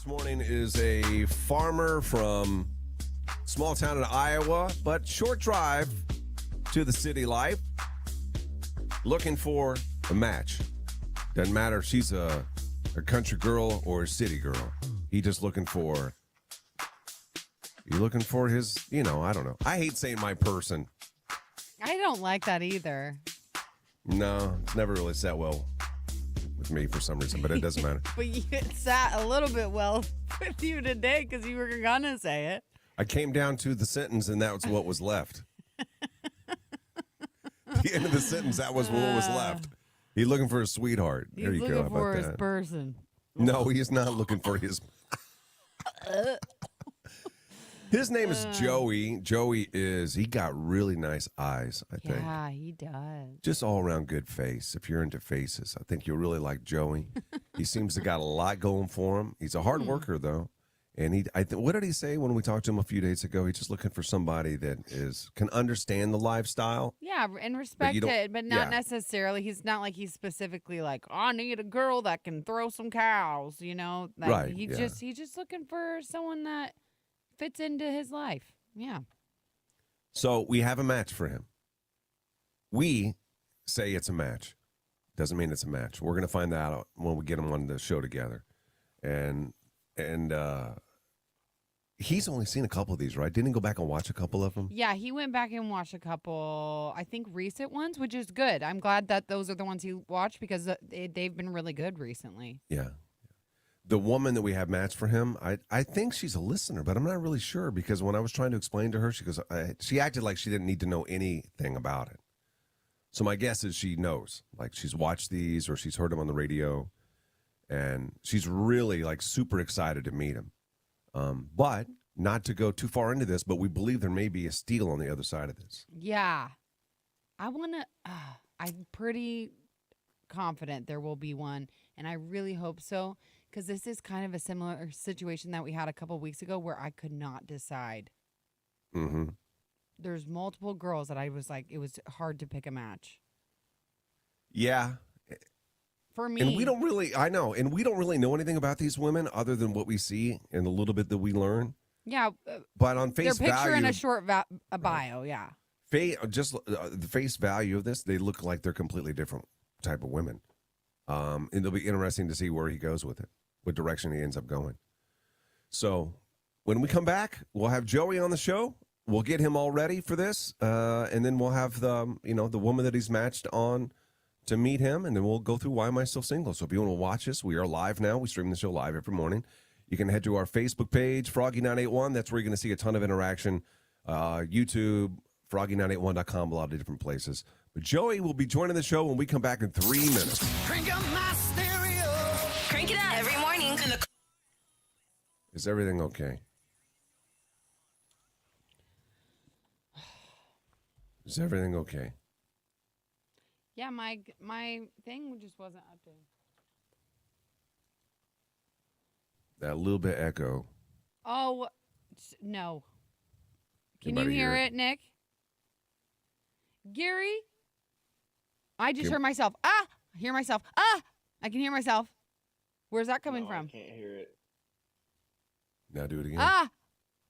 morning is a farmer from small town in Iowa, but short drive to the city life, looking for a match. Doesn't matter if she's a country girl or a city girl. He just looking for his, I don't know. I hate saying my person. I don't like that either. No, it's never really sat well with me for some reason, but it doesn't matter. But it sat a little bit well with you today because you were going to say it. I came down to the sentence, and that was what was left. The end of the sentence, that was what was left. He's looking for a sweetheart. There you go. He's looking for his that? person. No, he is not looking for his. His name is Joey. He got really nice eyes, I think. Yeah, he does. Just all around good face. If you're into faces, I think you'll really like Joey. He seems to got a lot going for him. He's a hard worker, though. And what did he say when we talked to him a few days ago? He's just looking for somebody that can understand the lifestyle. Yeah, and respect it, but not necessarily. He's not like he's specifically like, I need a girl that can throw some cows, Like, right. He's just looking for someone that fits into his life. Yeah. So we have a match for him. We say it's a match. Doesn't mean it's a match. We're going to find that out when we get him on the show together. And he's only seen a couple of these, right? Didn't he go back and watch a couple of them? Yeah, he went back and watched a couple, I think, recent ones, which is good. I'm glad that those are the ones he watched because they've been really good recently. Yeah. The woman that we have matched for him, I think she's a listener, but I'm not really sure because when I was trying to explain to her, she acted like she didn't need to know anything about it. So my guess is she knows. Like she's watched these or she's heard them on the radio, and she's really like super excited to meet him. But not to go too far into this, but we believe there may be a steal on the other side of this. Yeah. I'm pretty confident there will be one, and I really hope so, because this is kind of a similar situation that we had a couple weeks ago where I could not decide. Mm-hmm. There's multiple girls that I was like, it was hard to pick a match. Yeah. For me. And we don't really know anything about these women other than what we see and a little bit that we learn. Yeah. But on face value. Their picture and a short bio, yeah. The face value of this, they look like they're completely different type of women. And it'll be interesting to see where he goes with it, what direction he ends up going. So when we come back, we'll have Joey on the show. We'll get him all ready for this. And then we'll have the woman that he's matched on to meet him. And then we'll go through Why Am I Still Single? So if you want to watch us, we are live now. We stream the show live every morning. You can head to our Facebook page, Froggy981. That's where you're going to see a ton of interaction. YouTube, Froggy981.com, a lot of different places. But Joey will be joining the show when we come back in 3 minutes. Crank up my stereo. Crank it up every morning. Is everything okay? Is everything okay? Yeah, my thing just wasn't updated. That little bit echo. Oh, no. Can Anybody you hear it, Nick? Gary? I just heard myself. I hear myself. I can hear myself. Where's that coming from? I can't hear it. Now do it again.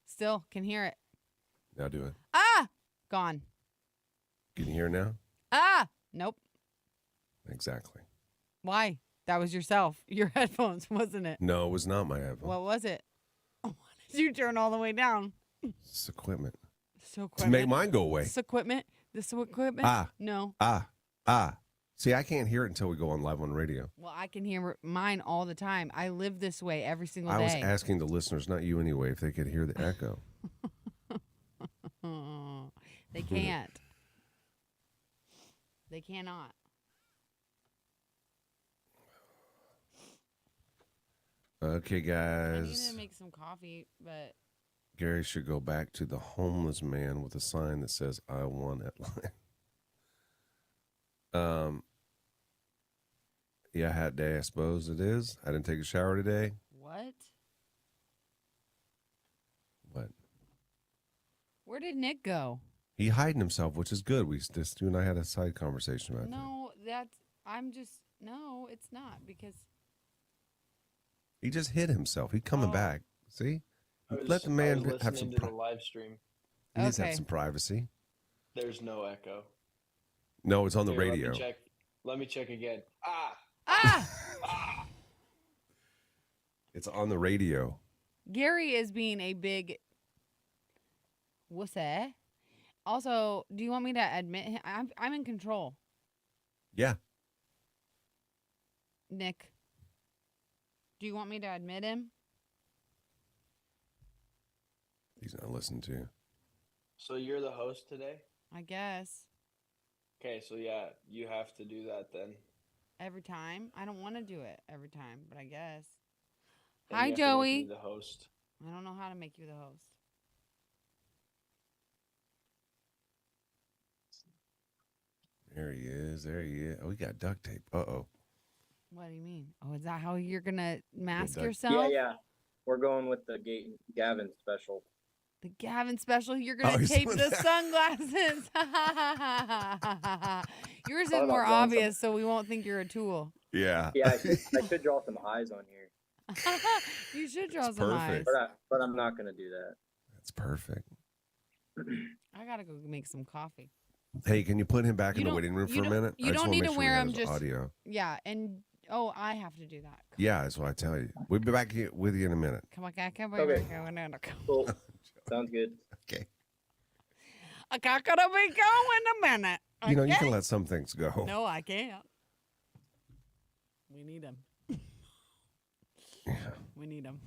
Still can hear it. Now do it. Gone. Can you hear now? Nope. Exactly. Why? That was yourself. Your headphones, wasn't it? No, it was not my headphone. What was it? Why did you turn all the way down? It's equipment. So to make mine go away. This equipment? No. See, I can't hear it until we go on live on radio. Well, I can hear mine all the time. I live this way every single day. I was asking the listeners, not you anyway, if they could hear the echo. They can't. They cannot. Okay, guys. I need to make some coffee, but Gary should go back to the homeless man with a sign that says, I won at line. Yeah, hot day, I suppose it is. I didn't take a shower today. What? What? Where did Nick go? He hiding himself, which is good. You and I had a side conversation about that. No, it's not because He just hit himself. He's coming Oh. back. See? I was, Let the I man was have some listening to the live stream. He needs to Okay. have some privacy. There's no echo. No, it's on the Here, radio. Let me check. Let me check again. Ah! It's on the radio. Gary is being a big wussy. Also, do you want me to admit him? I'm in control, Yeah. Nick. Do you want me to admit him? He's not listening to you. So you're the host today? I guess. Okay, so yeah, you have to do that then. Every time? I don't want to do it every time, but I guess. Then Hi, you have to make Joey. me the host. I don't know how to make you the host. There he is. There he is. Oh, we got duct tape. Uh-oh. What do you mean? Oh, is that how you're going to mask duck- yourself? Yeah. We're going with the Gavin special. The Gavin special, you're Oh, going to he's tape doing the that. sunglasses. Yours is Thought about more drawing obvious, so we won't think you're a tool. Yeah. Yeah, I should draw some eyes on here, You should draw It's some eyes. perfect. but I'm not gonna do that. That's perfect. I got to go make some coffee. Hey, can you put him back You in the don't- waiting room you for a don't- minute? you I just don't wanna need make to sure he wear has him, just- audio. Yeah, and I have to do that. Yeah, that's what I tell you. We'll be back here with you in a minute. Come on, I can't Okay. Cool. Sounds good. Okay. I gotta be going in a minute. You know, you okay? can let some things go. No, I can't. We need him. Yeah. We need him.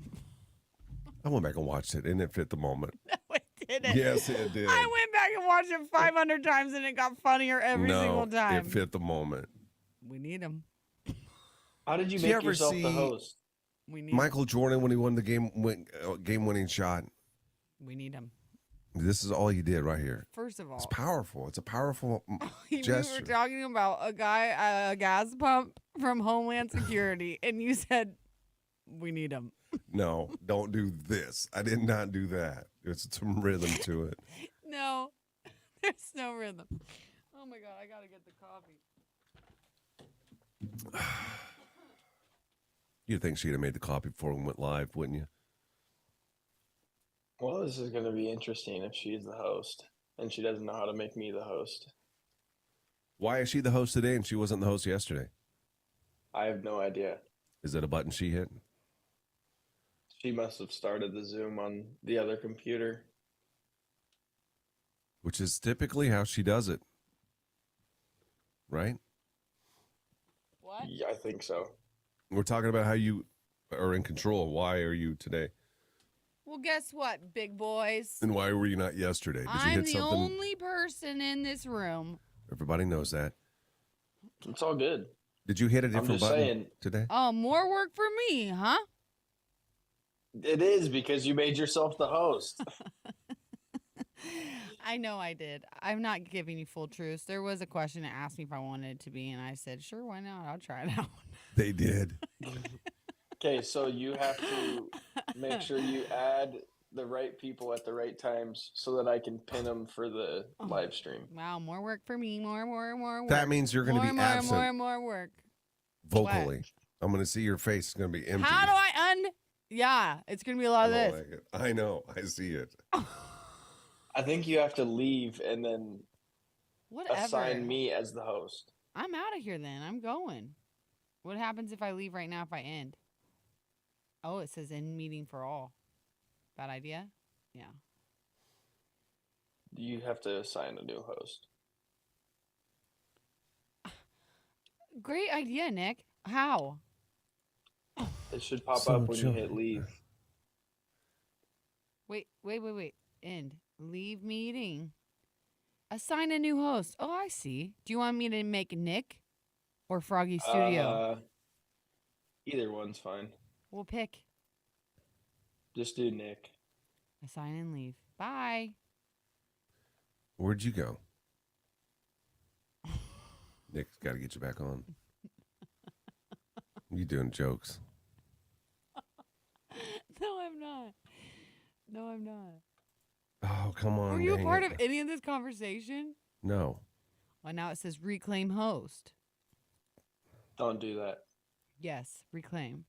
I went back and watched it, and it fit the moment. No, it didn't. Yes, it did. I went back and watched it 500 times, and it got funnier every single time. it fit the moment. We need him. How did you Did you make ever yourself see the host? We need. Michael Jordan, when he won the game-winning shot, We need him. this is all he did right here. First of It's all, powerful. It's a powerful we gesture. were talking about a guy at a gas pump from Homeland Security, and you said we need him. No, don't do this. I did not do that. There's some rhythm to it. No, there's no rhythm. Oh my god, I gotta get the coffee. You'd think she'd have made the copy before we went live, wouldn't you? Well, this is going to be interesting if she's the host and she doesn't know how to make me the host. Why is she the host today and she wasn't the host yesterday? I have no idea. Is it a button she hit? She must have started the Zoom on the other computer. Which is typically how she does it. Right? What? Yeah, I think so. We're talking about how you are in control. Why are you today? Well, guess what, big boys? And why were you not yesterday? Did you I'm hit the something? only person in this room. Everybody knows that. It's all good. Did you hit a different just button saying. today? Oh, more work for me, huh? It is because you made yourself the host. I know I did. I'm not giving you full truths. There was a question that asked me if I wanted it to be, and I said, sure, why not? I'll try it out. They did. Okay, so you have to make sure you add the right people at the right times so that I can pin them for the live stream. Wow, more work for me. More work. That means you're going to be more, absent more work. vocally. I'm going to see your face. It's going to be empty. How do I Yeah, it's going to be a lot of I this. don't like it. I know. I see it. I think you have to leave and then Whatever. assign me as the host. I'm out of here then. I'm going. What happens if I leave right now if I end? Oh, it says end meeting for all. Bad idea? Yeah. You have to assign a new host. Great idea, Nick. How? It should pop So up when you Joe- hit leave. Wait. End. Leave meeting. Assign a new host. Oh, I see. Do you want me to make Nick or Froggy Studio? Either one's fine. We'll pick. Just do Nick. Assign and leave. Bye. Where'd you go? Nick's got to get you back on. You doing jokes? No, I'm not. No, I'm not. Oh, come on. Were you a dang part it. of any of this conversation? No. Well, now it says reclaim host. Don't do that. Yes, reclaim.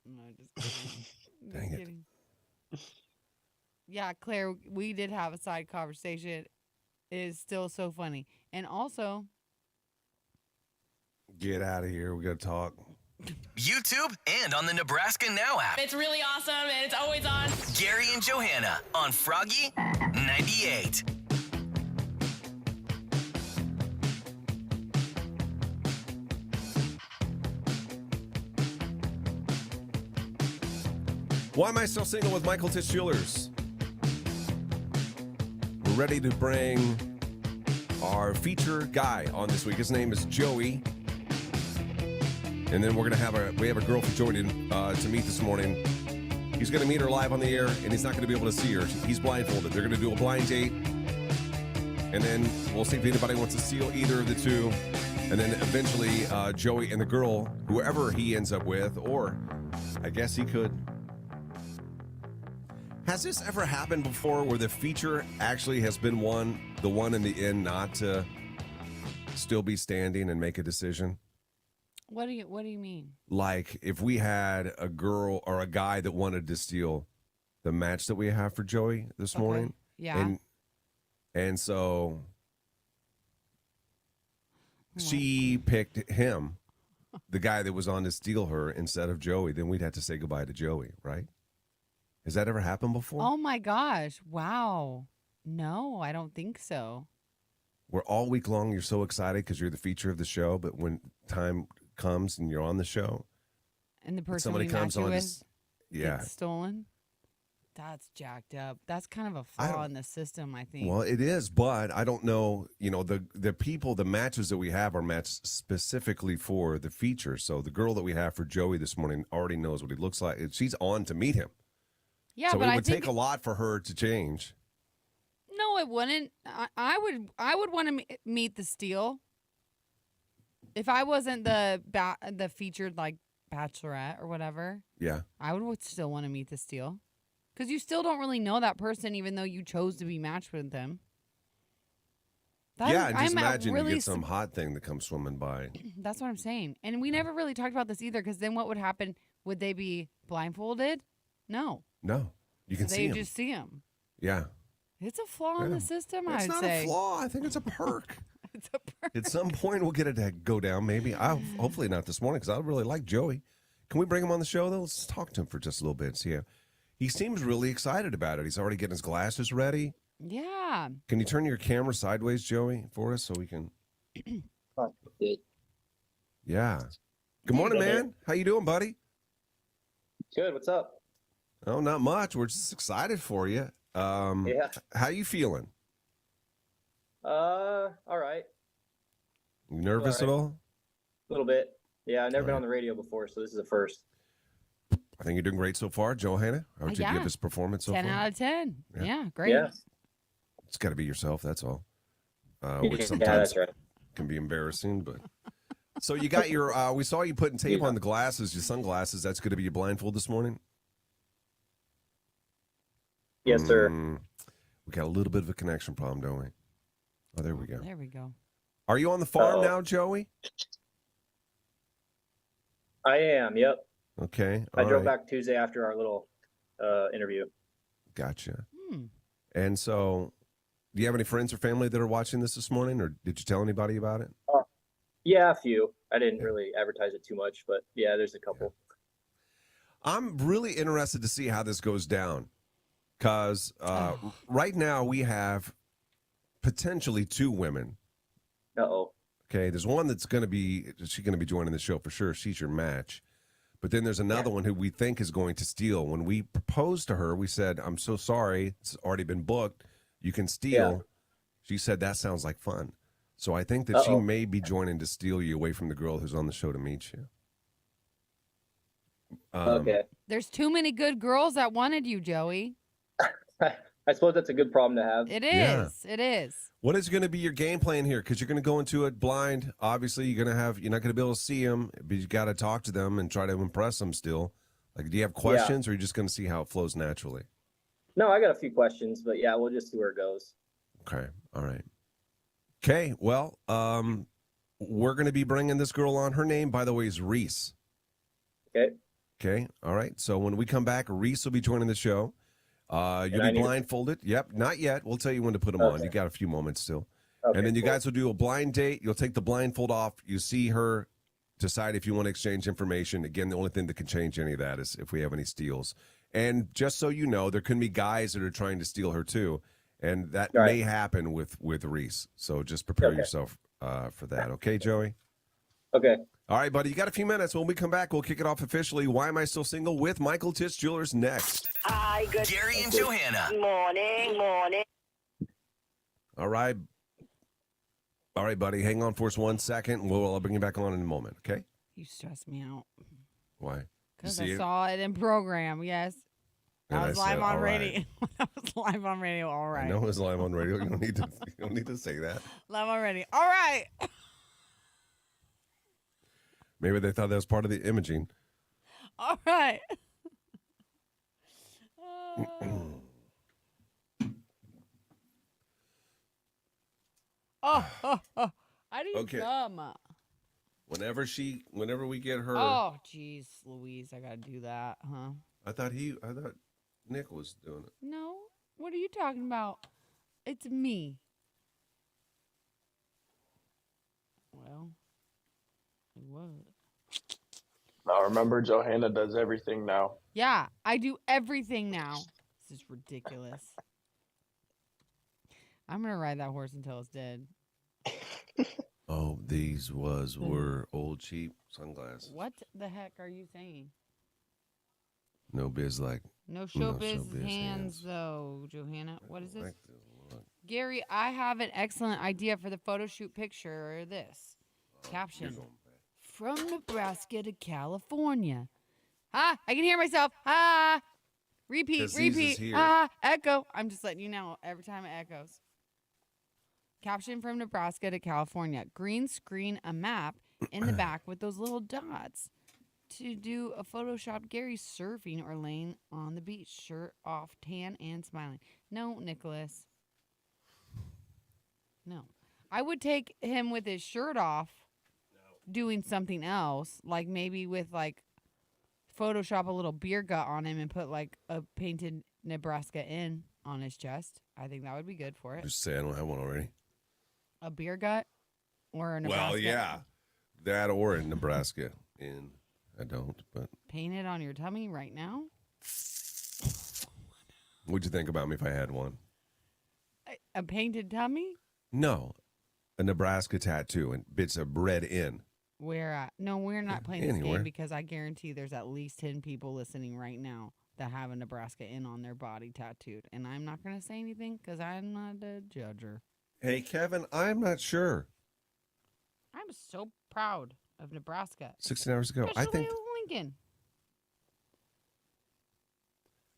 I'm gonna just kidding. Dang Just it. kidding. Yeah, Claire, we did have a side conversation. It is still so funny. And also, Get out of here. We got to talk. YouTube and on the Nebraska Now app. It's really awesome and it's always on. Gary and Johanna on Froggy 98. Why Am I Still Single with Michael Tischulers? We're ready to bring our feature guy on this week. His name is Joey. And then we're gonna we have a girl for Joey to meet this morning. He's gonna meet her live on the air, and he's not gonna be able to see her. He's blindfolded. They're gonna do a blind date, and then we'll see if anybody wants to steal either of the two. And then eventually, Joey and the girl, whoever he ends up with, or I guess he could. Has this ever happened before, where the feature actually has been the one in the end not to still be standing and make a decision? what do you mean? Like if we had a girl or a guy that wanted to steal the match that we have for Joey this morning. Yeah. And so she picked him, the guy that was on to steal her, instead of Joey, then we'd have to say goodbye to Joey, right? Has that ever happened before? Oh my gosh. Wow. No, I don't think so. Where all week long you're so excited because you're the feature of the show, but when time comes and you're on the show, And the person somebody we comes match you on, with yeah. gets stolen. That's jacked up. That's kind of a flaw in the system, I think. Well, it is, but I don't know. You know, the matches that we have are matched specifically for the feature. So the girl that we have for Joey this morning already knows what he looks like. She's on to meet him. Yeah, so but it would I think take a lot for her to change. No, it wouldn't. I would want to meet the steal. If I wasn't the featured like bachelorette or whatever, Yeah. I would still want to meet the steal. Because you still don't really know that person, even though you chose to be matched with them. Yeah, and just imagine you get some hot thing that comes swimming by. That's what I'm saying. And we never really talked about this either, because then what would happen? Would they be blindfolded? No. No, you can see They him. just see him. Yeah. It's a flaw in Yeah. the system, It's I'd not say. a flaw. I think it's a perk. It's a perk. At some point, we'll get it to go down. Maybe. Hopefully not this morning, because I really like Joey. Can we bring him on the show, though? Let's talk to him for just a little bit. See, he seems really excited about it. He's already getting his glasses ready. Yeah. Can you turn your camera sideways, Joey, for us so we can? Yeah. Good morning, man. How you doing, buddy? Good. What's up? Oh, not much. We're just excited for you. Yeah. How you feeling? All right. You nervous All at right. all? A little bit. Yeah, I've never All been right. on the radio before, so this is a first. I think you're doing great so far, Johanna. How would you Yeah. give this performance so 10 far? out of 10. Yeah. Yeah, great. Yeah. It's got to be yourself. That's all. Which Yeah, sometimes that's right. can be embarrassing, but. So you got your. We saw you putting tape on the glasses, your sunglasses. That's going to be your blindfold this morning. Yes, sir. We got a little bit of a connection problem, don't we? Oh, there we go. There we go. Are you on the farm Uh-oh. now, Joey? I am. Yep. Okay. I all drove right. back Tuesday after our little interview. Gotcha. Hmm. And so, do you have any friends or family that are watching this morning, or did you tell anybody about it? Yeah, a few. I didn't really advertise it too much, but yeah, there's a couple. I'm really interested to see how this goes down, because right now we have potentially two women. Uh-oh. Okay, there's one that's going to be joining the show for sure. She's your match. But then there's another one who we think is going to steal. When we proposed to her, we said, "I'm so sorry, it's already been booked. You can steal." Yeah. She said, "That sounds like fun." So I think that she may be joining to steal you away from the girl who's on the show to meet you. Okay. There's too many good girls that wanted you, Joey. I suppose that's a good problem to have. It is. Yeah. It is. What is going to be your game plan here? Because you're going to go into it blind. Obviously, you're not going to be able to see them, but you got to talk to them and try to impress them still. Like, do you have questions, or are you just going to see how it flows naturally? No, I got a few questions, but yeah, we'll just see where it goes. Okay. All right. Okay. Well, we're going to be bringing this girl on. Her name, by the way, is Reese. Okay. Okay. All right. So when we come back, Reese will be joining the show. You'll be blindfolded. Yep. Not yet. We'll tell you when to put them on. You got a few moments still. Okay, and then you cool. guys will do a blind date. You'll take the blindfold off. You see her, decide if you want to exchange information. Again, the only thing that can change any of that is if we have any steals. And just so you know, there can be guys that are trying to steal her too. And that may happen with Reese. So just prepare yourself for that. Okay, Joey? Okay. All right, buddy. You got a few minutes. When we come back, we'll kick it off officially. Why Am I Still Single? With Michael Titz Jewelers next. Hi, good Gary and Johanna. morning. All right. All right, buddy. Hang on for us 1 second. I'll bring you back on in a moment, okay? You stress me out. Why? Because I saw it in program, yes. I was live on radio. I was live on radio, all right. I know it was live on radio. You don't need to say that. Live on radio. All right. Maybe they thought that was part of the imaging. All right. I didn't come. Whenever we get her. Oh, jeez, Louise, I gotta do that, huh? I thought Nick was doing it. No, what are you talking about? It's me. Well, it was. Now remember, Johanna does everything now. Yeah, I do everything now. This is ridiculous. I'm gonna ride that horse until it's dead. Oh, these were old cheap sunglasses. What the heck are you saying? No biz No showbiz hands, though, Johanna. What is this? Gary, I have an excellent idea for the photo shoot picture. This caption: From Nebraska to California. I can hear myself. Repeat. Echo. I'm just letting you know every time it echoes. Caption: From Nebraska to California. Green screen a map in the back with those little dots. To do a Photoshop, Gary surfing or laying on the beach, shirt off, tan and smiling. No, Nicholas. No. I would take him with his shirt off, doing something else, like maybe with Photoshop a little beer gut on him and put a painted Nebraska in on his chest. I think that would be good for it. Just say I don't have one already. A beer gut or a Nebraska? Well, yeah. That or in Nebraska. I don't, but. Paint it on your tummy right now? What'd you think about me if I had one? A painted tummy? No. A Nebraska tattoo and bits of bread in. Where at? No, we're not playing this Anywhere. game because I guarantee there's at least 10 people listening right now that have a Nebraska in on their body tattooed. And I'm not going to say anything because I'm not a judger. Hey, Kevin, I'm not sure. I'm so proud of Nebraska. 16 hours ago. I think. Lincoln.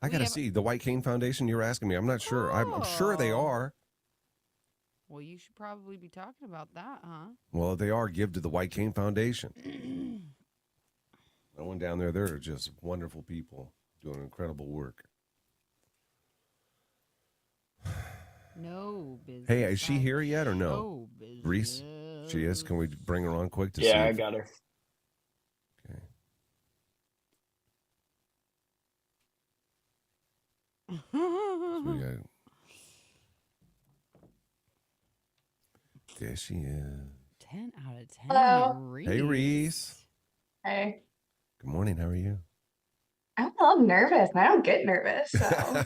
I got to see. The White Cane Foundation, you were asking me. I'm not sure. I'm sure they are. Well, you should probably be talking about that, huh? Well, they are. Give to the White Cane Foundation. I went down there. They're just wonderful people doing incredible work. No business. Hey, is she here yet or no? No business. Reese? She is. Can we bring her on quick to see? Yeah, I if- got her. Okay. So we got. There she is. 10 out of 10. Hello. Reese. Hey, Reese. Hey. Good morning. How are you? I'm a little nervous, and I don't get nervous. So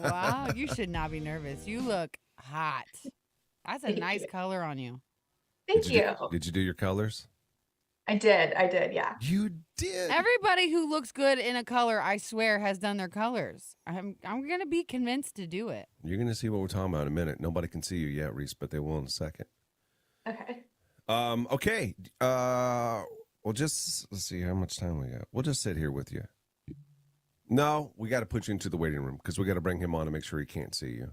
Wow, you should not be nervous. You look hot. That's a Thank nice you. color on you. thank you. Did you do your colors? I did, yeah. You did. Everybody who looks good in a color, I swear, has done their colors. I'm gonna be convinced to do it. You're going to see what we're talking about in a minute. Nobody can see you yet, Reese, but they will in a second. Okay. Okay. Well, just let's see how much time we got. We'll just sit here with you. No, we got to put you into the waiting room because we got to bring him on to make sure he can't see you.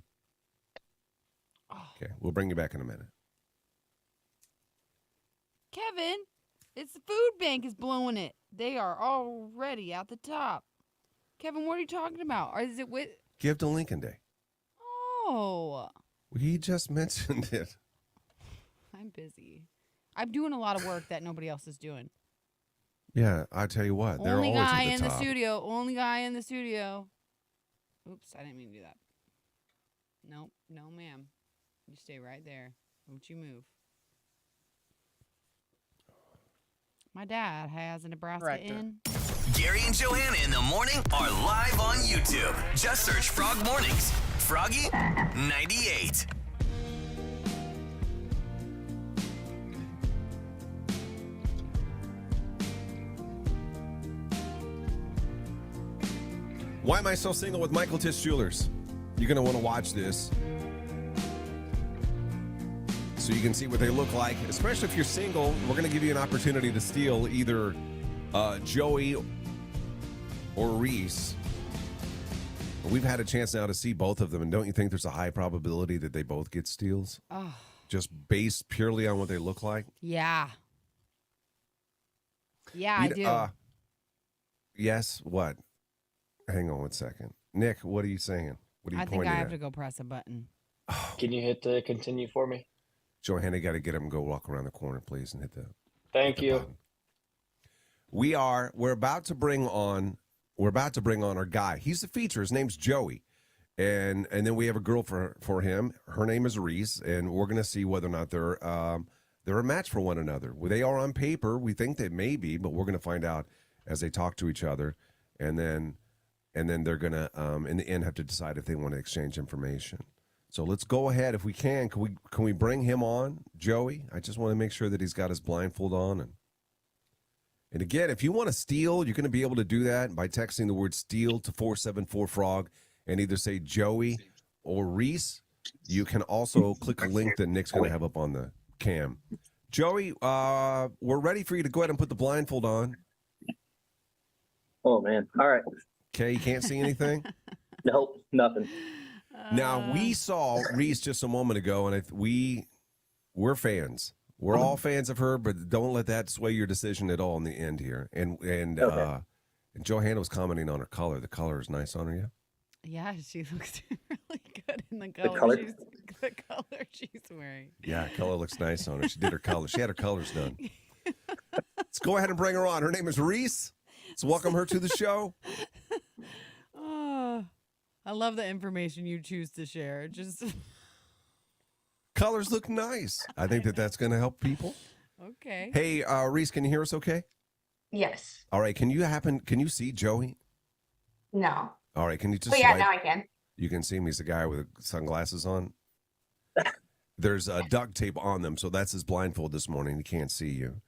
Okay, we'll bring you back in a minute. Kevin, it's the food bank is blowing it. They are already at the top. Kevin, what are you talking about? Or is it with? Give to Lincoln Day. Oh, He just mentioned it. I'm busy. I'm doing a lot of work that nobody else is doing. Yeah, I tell you what, they're Only always guy at the in top. the studio. Only guy in the studio. Oops, I didn't mean to do that. Nope, no, ma'am. You stay right there. Don't you move. My dad has a Nebraska Corrector. in. Gary and Johanna in the morning are live on YouTube. Just search Frog Mornings. Froggy 98. Why Am I So Single with Michael Tisch Jewelers? You're going to want to watch this so you can see what they look like, especially if you're single. We're going to give you an opportunity to steal either Joey or Reese. We've had a chance now to see both of them, and don't you think there's a high probability that they both get steals? Oh, Just based purely on what they look like? yeah. Yeah, I do. Yes, what? Hang on 1 second. Nick, what are you saying? What are you I think pointing I have at? to go press a button. Can you hit the continue for me? Johanna, got to get him and go walk around the corner, please, and hit the Thank the you. button. We're about to bring on our guy. He's the feature. His name's Joey. And then we have a girl for him. Her name is Reese, and we're gonna see whether or not they're a match for one another. Well, they are on paper. We think they may be, but we're gonna find out as they talk to each other, and then they're gonna in the end have to decide if they want to exchange information. So let's go ahead if we can. Can we bring him on, Joey? I just want to make sure that he's got his blindfold on. And again, if you want to steal, you're going to be able to do that by texting the word steal to 474-FROG and either say Joey or Reese. You can also click a link that Nick's going to have up on the cam. Joey, we're ready for you to go ahead and put the blindfold on. Oh man. All right. Okay, you can't see anything? Nope. Nothing. Now, we saw Reese just a moment ago, and we're fans. We're all fans of her, but don't let that sway your decision at all in the end here. And Okay. and Johanna was commenting on her color. The color is nice on her, yeah? Yeah, she looks really good in the color. color? The color she's wearing. Yeah, color looks nice on her. She did her color. She had her colors done. Let's go ahead and bring her on. Her name is Reese. Let's welcome her to the show. Oh, I love the information you choose to share. Just Colors look nice. I think that's going to help people. okay. Hey, Reese, can you hear us okay? Yes. All right. Can you see Joey? No. All right. Can you just But yeah, swipe? now I can. You can see him. He's the guy with sunglasses on. There's duct tape on them, so that's his blindfold this morning. He can't see you.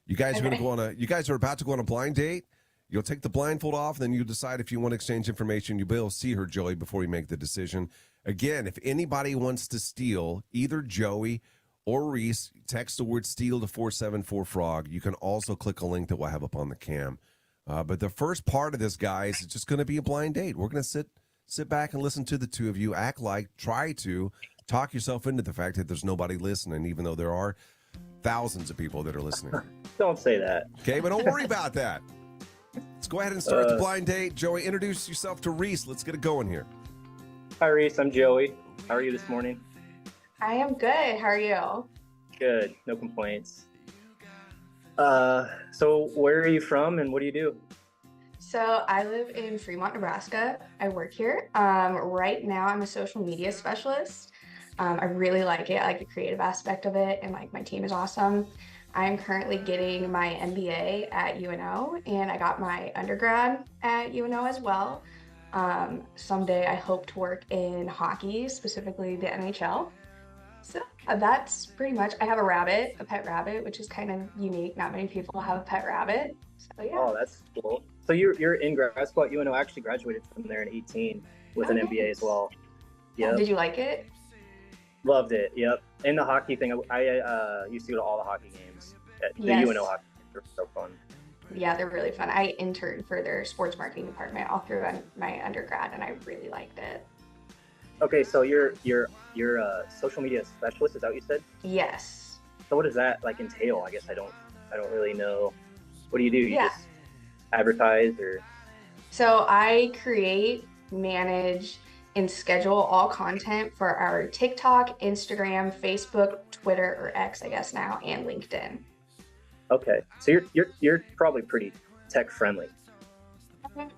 You guys are going to go on you guys are about to go on a blind date. You'll take the blindfold off, then you decide if you want to exchange information. You'll be able to see her, Joey, before you make the decision. Again, if anybody wants to steal either Joey or Reese, text the word steal to 474-FROG. You can also click a link that we'll have up on the cam. But the first part of this, guys, is just going to be a blind date. We're going to sit back and listen to the two of you. Try to talk yourself into the fact that there's nobody listening, even though there are thousands of people that are listening. Don't say that. Okay, but don't worry about that. Let's go ahead and start the blind date. Joey, introduce yourself to Reese. Let's get it going here. Hi, Reese. I'm Joey. How are you this morning? I am good. How are you? Good. No complaints. So where are you from and what do you do? So I live in Fremont, Nebraska. I work here. Right now I'm a social media specialist. I really like it. I like the creative aspect of it, and like my team is awesome. I'm currently getting my MBA at UNO, and I got my undergrad at UNO as well. Someday I hope to work in hockey, specifically the NHL. So that's pretty much. I have a pet rabbit, which is kind of unique. Not many people have a pet rabbit. So yeah. Oh, that's cool. So you're in grad school at UNO. I actually graduated from there in 18 with an MBA as well. Yeah. Did you like it? Loved it. Yep. And the hockey thing, I used to go to all the hockey games. The Yes. UNO hockey games were so fun. Yeah, they're really fun. I interned for their sports marketing department all through my undergrad, and I really liked it. Okay, so you're a social media specialist. Is that what you said? Yes. So what does that like entail? I guess I don't really know. What do? You Yeah. just advertise or? So I create, manage, and schedule all content for our TikTok, Instagram, Facebook, Twitter, or X, I guess now, and LinkedIn. Okay, so you're probably pretty tech friendly.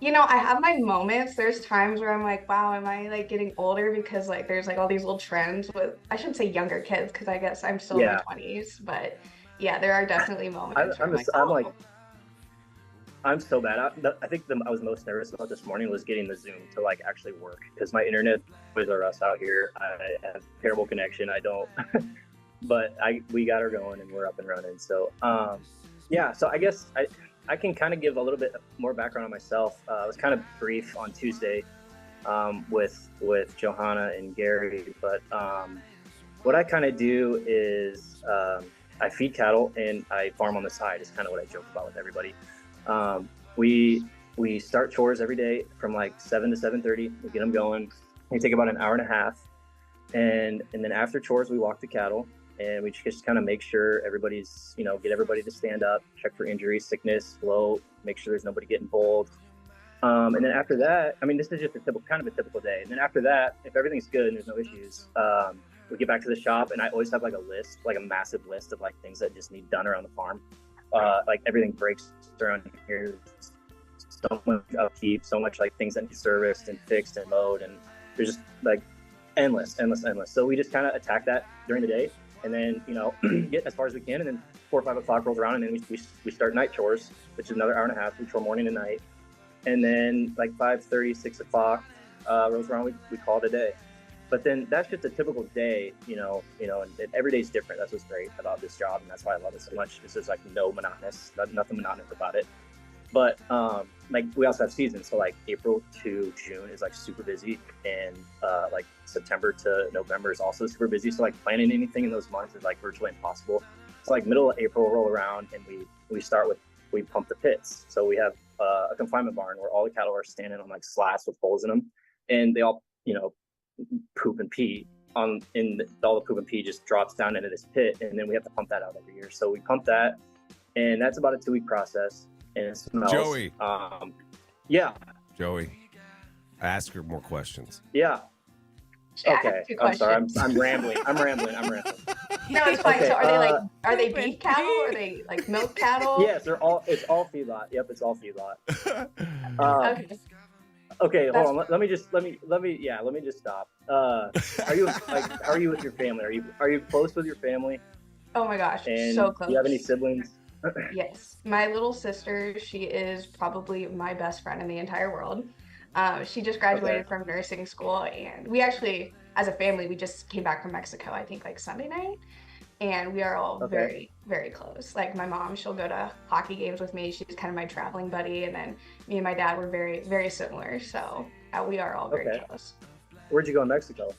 You know, I have my moments. There's times where I'm like, wow, am I like getting older? Because like there's like all these little trends with, I shouldn't say younger kids, because I guess I'm still in my Yeah, 20s. But yeah, there are definitely I, moments where I'm I'm like, just, I'm like oh, I'm so bad. I think I was most nervous about this morning was getting the Zoom to like actually work because my internet Toys R Us out here. I have terrible connection. I don't, but we got her going and we're up and running. So yeah. So I guess I can kind of give a little bit more background on myself. I was kind of brief on Tuesday with Johanna and Gary, but what I kind of do is I feed cattle and I farm on the side. Is kind of what I joke about with everybody. Um, we start chores every day from like 7 to 7:30. We get them going. We take about an hour and a half, and then after chores we walk the cattle and we just kind of make sure everybody's get everybody to stand up, check for injury, sickness, float, make sure there's nobody getting bowled. And then after that, I mean, this is just a typical day. And then after that, if everything's good and there's no issues, we get back to the shop, and I always have like a list, like a massive list of like things that just need done around the farm. Like everything breaks around here. So much upkeep, so much like things that need serviced and fixed and mowed, and there's just like endless. So we just kind of attack that during the day, and then get as far as we can, and then 4 or 5 o'clock rolls around, and then we start night chores, which is another hour and a half. We chore morning and night, and then like 5:30, 6 o'clock rolls around. We call it a day. But then that's just a typical day, and every day's different. That's what's great about this job, and that's why I love it so much. This is like nothing monotonous about it. But like we also have seasons, so like April to June is like super busy, and like September to November is also super busy. So like planning anything in those months is like virtually impossible. So like middle of April roll around, and we pump the pits. So we have a confinement barn where all the cattle are standing on like slats with holes in them, and they all poop and pee all the poop and pee just drops down into this pit, and then we have to pump that out every year. So we pump that, and that's about a 2-week process, and it smells. Joey. Yeah. Joey, ask her more questions. Yeah. yeah, Okay. I'm sorry. I'm rambling. No, it's fine. Okay, So are they like, are they poop and beef cattle? Or are they like milk cattle? Yes, it's all feedlot. Yep, it's all feedlot. Okay. Okay, hold on. Let me just stop. How are you with your family? Are you close with your family? Oh my gosh, And so close. do you have any siblings? Yes, my little sister, she is probably my best friend in the entire world. She just graduated Okay. from nursing school, and we actually, as a family, we just came back from Mexico, I think like Sunday night, and we are all Okay. very, very close. Like my mom, she'll go to hockey games with me. She's kind of my traveling buddy, and then me and my dad were very, very similar. So we are all very Okay. close. Where'd you go in Mexico?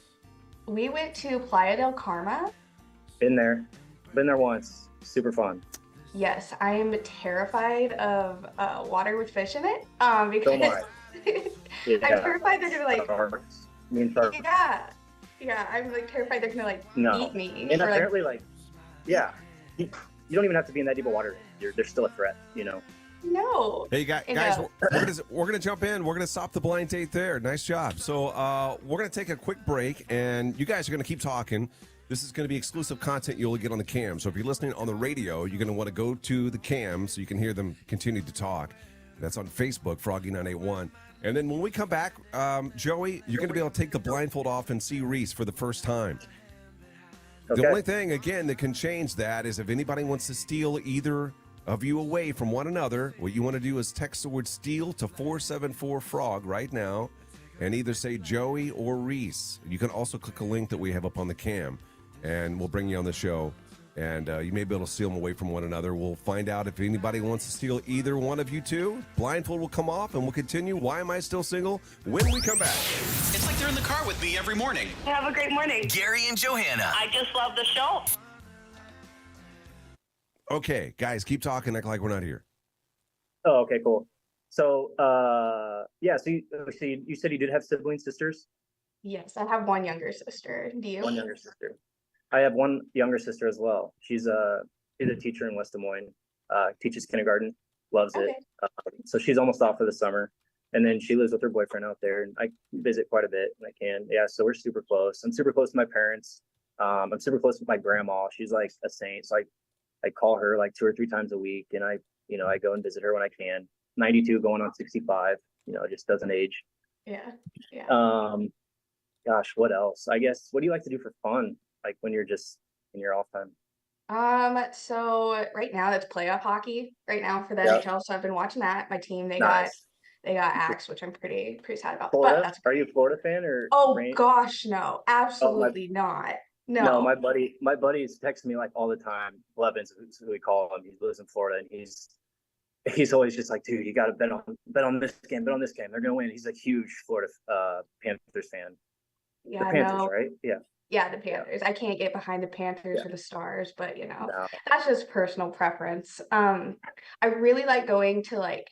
We went to Playa del Carmen. Been there once. Super fun. Yes, I am terrified of water with fish in it. So Because am I. I'm Yeah. terrified they're gonna like, Sharks. Me and sharks. yeah, I'm like terrified they're gonna like No. eat me. And or, like, apparently, yeah, you don't even have to be in that deep of water. They're still a threat. no. Hey, guys, You guys know. we're gonna jump in. We're gonna stop the blind date there. Nice job. So we're gonna take a quick break, and you guys are gonna keep talking. This is gonna be exclusive content you'll get on the cam. So if you're listening on the radio, you're gonna want to go to the cam so you can hear them continue to talk. That's on Facebook, Froggy981. And then when we come back, Joey, you're gonna be able to take the blindfold off and see Reese for the first time. Okay. The only thing, again, that can change that is if anybody wants to steal either of you away from one another, what you want to do is text the word steal to 474-FROG right now and either say Joey or Reese. You can also click a link that we have up on the cam, and we'll bring you on the show. And you may be able to steal them away from one another. We'll find out if anybody wants to steal either one of you two. Blindfold will come off, and we'll continue. Why am I still single? When we come back. It's like they're in the car with me every morning. Have a great morning. Gary and Johanna. I just love the show. Okay, guys, keep talking. Act like we're not here. Oh, okay, cool. So, yeah. So you said you did have siblings, sisters? Yes, I have one younger sister. Do you? One younger sister. I have one younger sister as well. She's a teacher in West Des Moines. Teaches kindergarten. Loves it. Okay. So she's almost off for the summer, and then she lives with her boyfriend out there, and I visit quite a bit when I can. Yeah, so we're super close. I'm super close to my parents. I'm super close with my grandma. She's like a saint. So I call her like 2 or 3 times a week, and I go and visit her when I can. 92 going on 65, it just doesn't age. Yeah. Yeah. Gosh, what else? I guess, what do you like to do for fun? Like when you're just in your off time? So right now it's playoff hockey right now for the Yep. NHL. So I've been watching that. My team, Nice. they got axed, which I'm pretty sad about. But Florida? that's Are you a Florida fan or oh Rain? gosh, no, Oh, absolutely not. no, No. my buddy's texting me like all the time. Blevins, who we call him. He lives in Florida, and he's always just like, dude, you got to bet on this game, bet on this game. They're gonna win. He's a huge Florida Panthers fan. The Yeah, Panthers, no. right? Yeah. Yeah, the Panthers. I can't get behind the Panthers Yeah. or the Stars, but No. that's just personal preference. I really like going to like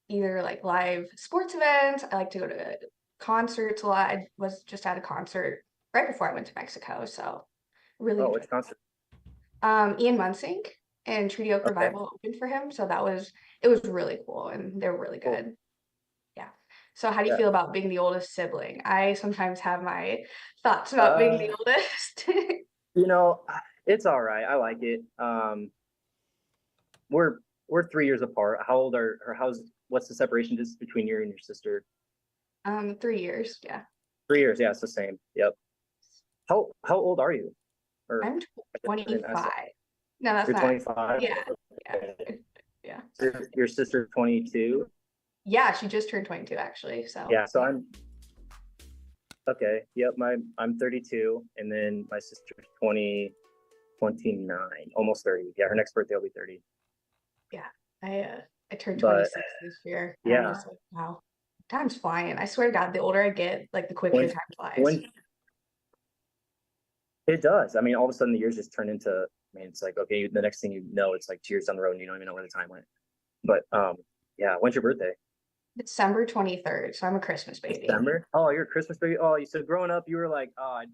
either like live sports events. I like to go to concerts a lot. I was just at a concert right before I went to Mexico, so really Oh, enjoyed which concert? Ian Munsink and Treaty Oak Okay. Revival opened for him, so it was really cool and they're really Cool. good. Yeah. So how do you Yeah. feel about being the oldest sibling? I sometimes have my thoughts about being the oldest. It's all right. I like it. We're 3 years apart. How old what's the separation just between you and your sister? 3 years, yeah. 3 years, yeah, it's the same. Yep. How old are you? Or I'm I didn't ask 25. that. No, that's You're not. 25? Yeah, yeah, Okay. yeah. Your sister 22? Yeah, she just turned 22 actually. So Yeah, so I'm okay. Yep, I'm 32, and then my sister's 29, almost 30. Yeah, her next birthday will be 30. I turned But 26 this year. And I'm yeah, just like, wow, time's flying. I swear to God, the older I get, like the quicker when time flies. when it does. I mean, all of a sudden the years just turn into. I mean, it's like, okay, the next thing you know, it's like 2 years down the road, and you don't even know where the time went. But yeah. When's your birthday? December 23rd, so I'm a Christmas baby. December. Oh, you're a Christmas baby. Oh, you said growing up you were like, oh, I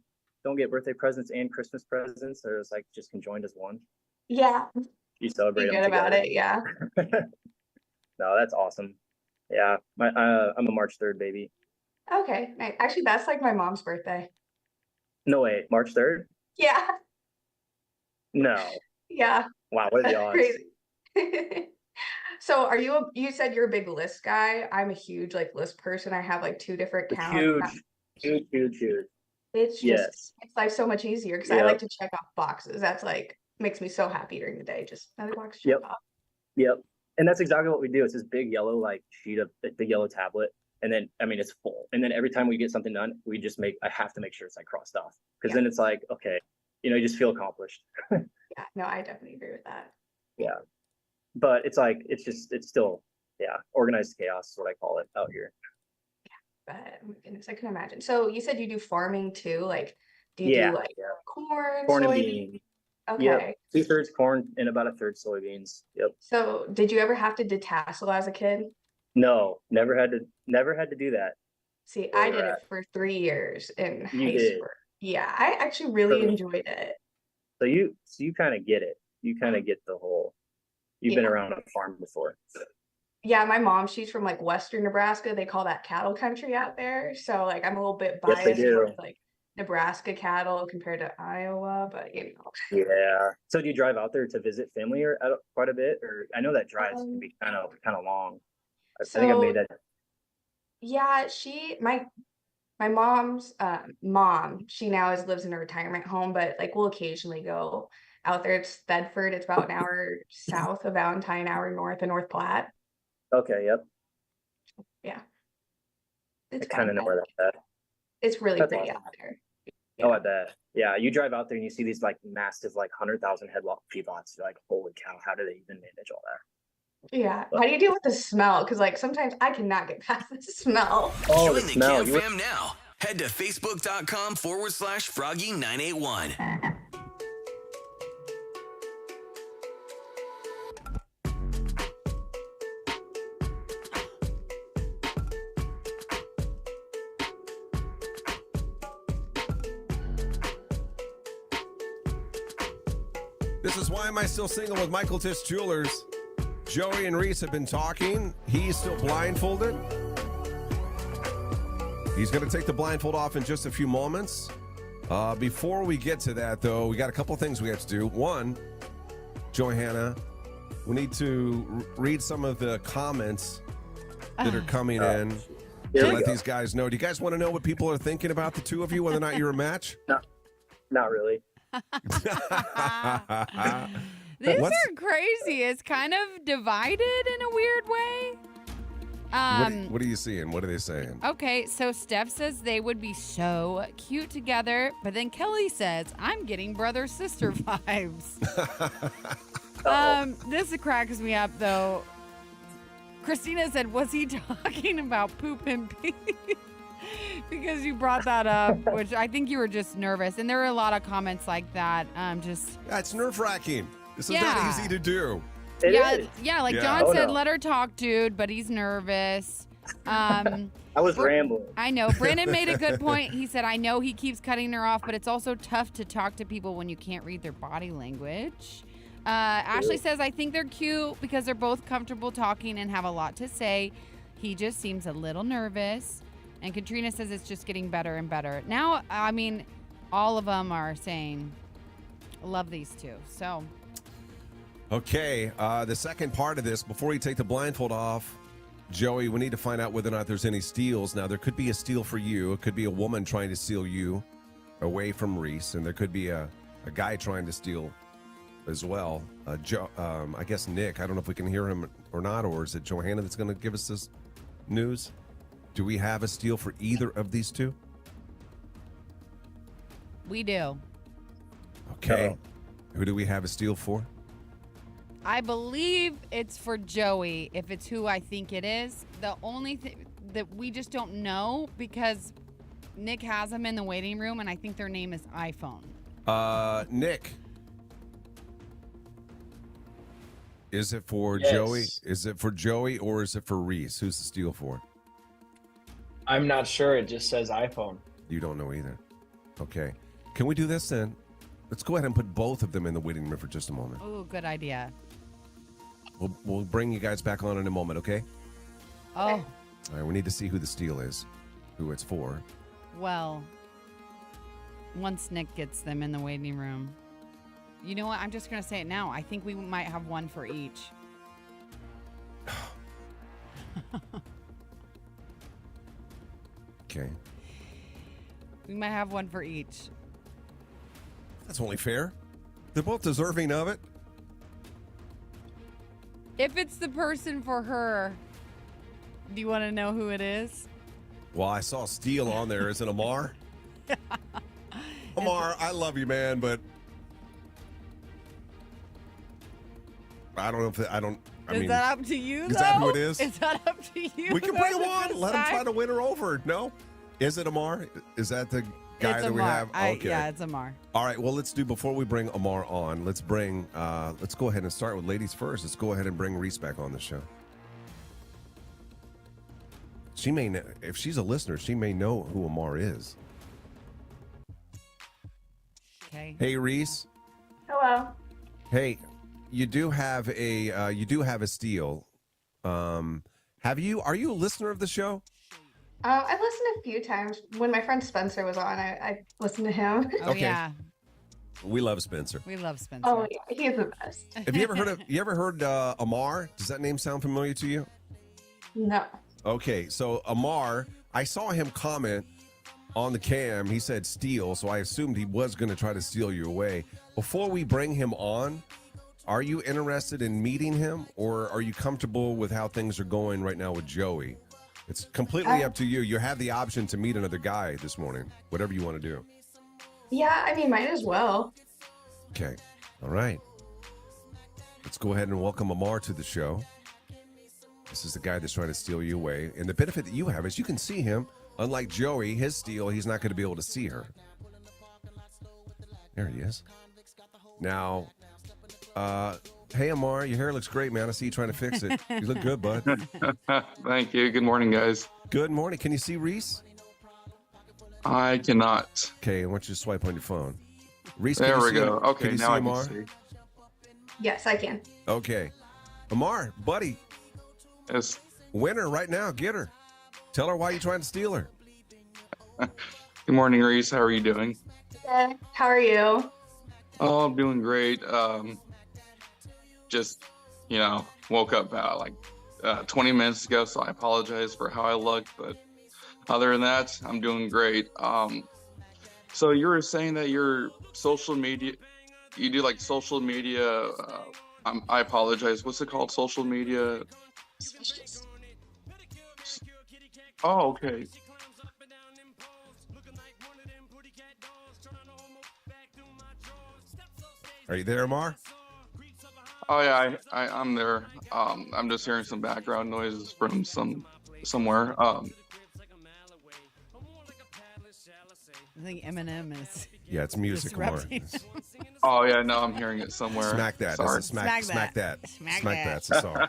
don't get birthday presents and Christmas presents, or it's like just conjoined as one. Yeah, You celebrate be them good about together. it. Yeah. No, that's awesome. Yeah, I'm a March 3rd baby. Okay, nice. Actually, that's like my mom's birthday. No way, March 3rd? Yeah, No. yeah, Wow, what are the that's odds? crazy. So you said you're a big list guy. I'm a huge like list person. I have like 2 different counts. Huge. It's Yes. just makes life so much easier because I like Yep. to check off boxes. That's like makes me so happy during the day. Just another box to Yep. check off. Yep. And that's exactly what we do. It's this big yellow like sheet of the yellow tablet. And then I mean it's full. And then every time we get something done, I have to make sure it's like crossed off. Because Yeah. then it's like, okay, you just feel accomplished. Yeah, no, I definitely agree with that. Yeah. But it's like it's still, yeah, organized chaos is what I call it out here. But oh my goodness, I can imagine. So you said you do farming too. Like, do you Yeah, do like yeah. corn, Corn and soybeans? beans. Okay. Yep. 2/3 corn and about 1/3 soybeans. Yep. So did you ever have to detassel as a kid? No, never had to do that. See, Where I we're did at. it for 3 years in You high did. school. Yeah, I actually really So enjoyed it. so you kind of get it. You kind of get the whole. You've been Yeah. around a farm before. Yeah, my mom, she's from like Western Nebraska. They call that cattle country out there. So like I'm a little bit Yes, they biased do. towards like Nebraska cattle compared to Iowa, but Yeah. So do you drive out there to visit family or quite a bit? Or I know that drives can Um, be kind of long. I think I made so that. yeah, my mom's mom, she now lives in a retirement home, but like we'll occasionally go out there. It's Bedford. It's about an hour south of Valentine, hour north of North Platte. Okay. Yep. Yeah, I it's kind fun. of know where that's at. It's really That's pretty awesome. out there. Oh, Yeah. I bet. Yeah, you drive out there and you see these like massive, like 100,000 head feedlots. You're like, holy cow, how do they even manage all that? Yeah. But How do you deal with the smell? Because like sometimes I cannot get past the smell. oh, the Join the smell. Camp Fam now. Head to facebook.com/Froggy981. This is Why Am I Still Single with Michael Tisch Jewelers. Joey and Reese have been talking. He's still blindfolded. He's going to take the blindfold off in just a few moments. Before we get to that, though, we got a couple things we have to do. One, Johanna, we need to read some of the comments that are coming in Here to we let go. these guys know. Do you guys want to know what people are thinking about the two of you, whether or not you're a match? Not really. These What's- are crazy. It's kind of divided in a weird way. What are you seeing? What are they saying? Okay, so Steph says they would be so cute together, but then Kelly says, I'm getting brother-sister vibes. This cracks me up, though. Christina said, was he talking about poop and pee? Because you brought that up, which I think you were just nervous. And there were a lot of comments like that. That's nerve-wracking. This is not Yeah. easy to do. It Yeah, is. yeah, like Yeah. John Oh, said, no. let her talk, dude, but he's nervous. I was rambling. I know. Brandon made a good point. He said, I know he keeps cutting her off, but it's also tough to talk to people when you can't read their body language. Ashley says, I think they're cute because they're both comfortable talking and have a lot to say. He just seems a little nervous. And Katrina says it's just getting better and better. Now, I mean, all of them are saying, love these two. So, Okay, the second part of this, before you take the blindfold off, Joey, we need to find out whether or not there's any steals. Now, there could be a steal for you. It could be a woman trying to steal you away from Reese, and there could be a guy trying to steal as well. I guess Nick, I don't know if we can hear him or not, or is it Johanna that's going to give us this news? Do we have a steal for either of these two? we do. Okay. Uh-oh. Who do we have a steal for? I believe it's for Joey, if it's who I think it is. The only thing that we just don't know because Nick has them in the waiting room, and I think their name is iPhone. Nick. Is it for Yes. Joey? Is it for Joey or is it for Reese? Who's the steal for? I'm not sure. It just says iPhone. You don't know either. Okay. Can we do this then? Let's go ahead and put both of them in the waiting room for just a moment. Oh, good idea. We'll bring you guys back on in a moment, okay? Oh, All right, we need to see who the steal is, who it's for. well, once Nick gets them in the waiting room. You know what? I'm just going to say it now. I think we might have one for each. Okay. We might have one for each. That's only fair. They're both deserving of it. If it's the person for her, do you want to know who it is? Well, I saw steal on there. Is it Amar? Amar, I love you, man, but I don't know if Is that up to you, is that who though? it is? Is that up to you? we can bring him though, on. to Let him try decide? to win her over. No? Is it Amar? Is that the guy It's that we Amar. have? Okay. Yeah, it's Amar. All right. Well, let's do, before we bring Amar on, let's go ahead and start with ladies first. Let's go ahead and bring Reese back on the show. She may, if she's a listener, she may know who Amar is. Okay. Hey, Reese. Hello. Hey, you do have a steal. Are you a listener of the show? I've listened a few times. When my friend Spencer was on, I listened to him. Oh, Okay. yeah. We love Spencer. We love Spencer. Oh, yeah, he's the best. Have you ever heard Amar? Does that name sound familiar to you? No. Okay, so Amar, I saw him comment on the cam. He said steal, so I assumed he was going to try to steal you away. Before we bring him on, are you interested in meeting him, or are you comfortable with how things are going right now with Joey? It's completely up to you. You have the option to meet another guy this morning, whatever you want to do. Yeah, I mean, might as well. Okay, all right. Let's go ahead and welcome Amar to the show. This is the guy that's trying to steal you away. And the benefit that you have is you can see him. Unlike Joey, his steal, he's not going to be able to see her. There he is. Now, hey, Amar, your hair looks great, man. I see you trying to fix it. You look good, bud. Thank you. Good morning, guys. Good morning. Can you see Reese? I cannot. Okay, I want you to swipe on your phone. Reese, can There you we see go. him? Okay, Can you now see I Amar? can see. Yes, I can. Okay. Amar, buddy, Yes. winner right now. Get her. Tell her why you're trying to steal her. Good morning, Reese. How are you doing? Good. How are you? Oh, I'm doing great. just, woke up about like 20 minutes ago, so I apologize for how I look. But other than that, I'm doing great. So you were saying that your social media, you do like social media. I apologize. What's it called? Social media. Oh, okay. Are you there, Amar? Oh yeah, I'm there. I'm just hearing some background noises from somewhere. I think Eminem is. Yeah, it's music, Amar. disrupting. Oh yeah, no, I'm hearing it somewhere. Smack that. Sorry. That's a smack that. Smack Smack that. that's a song.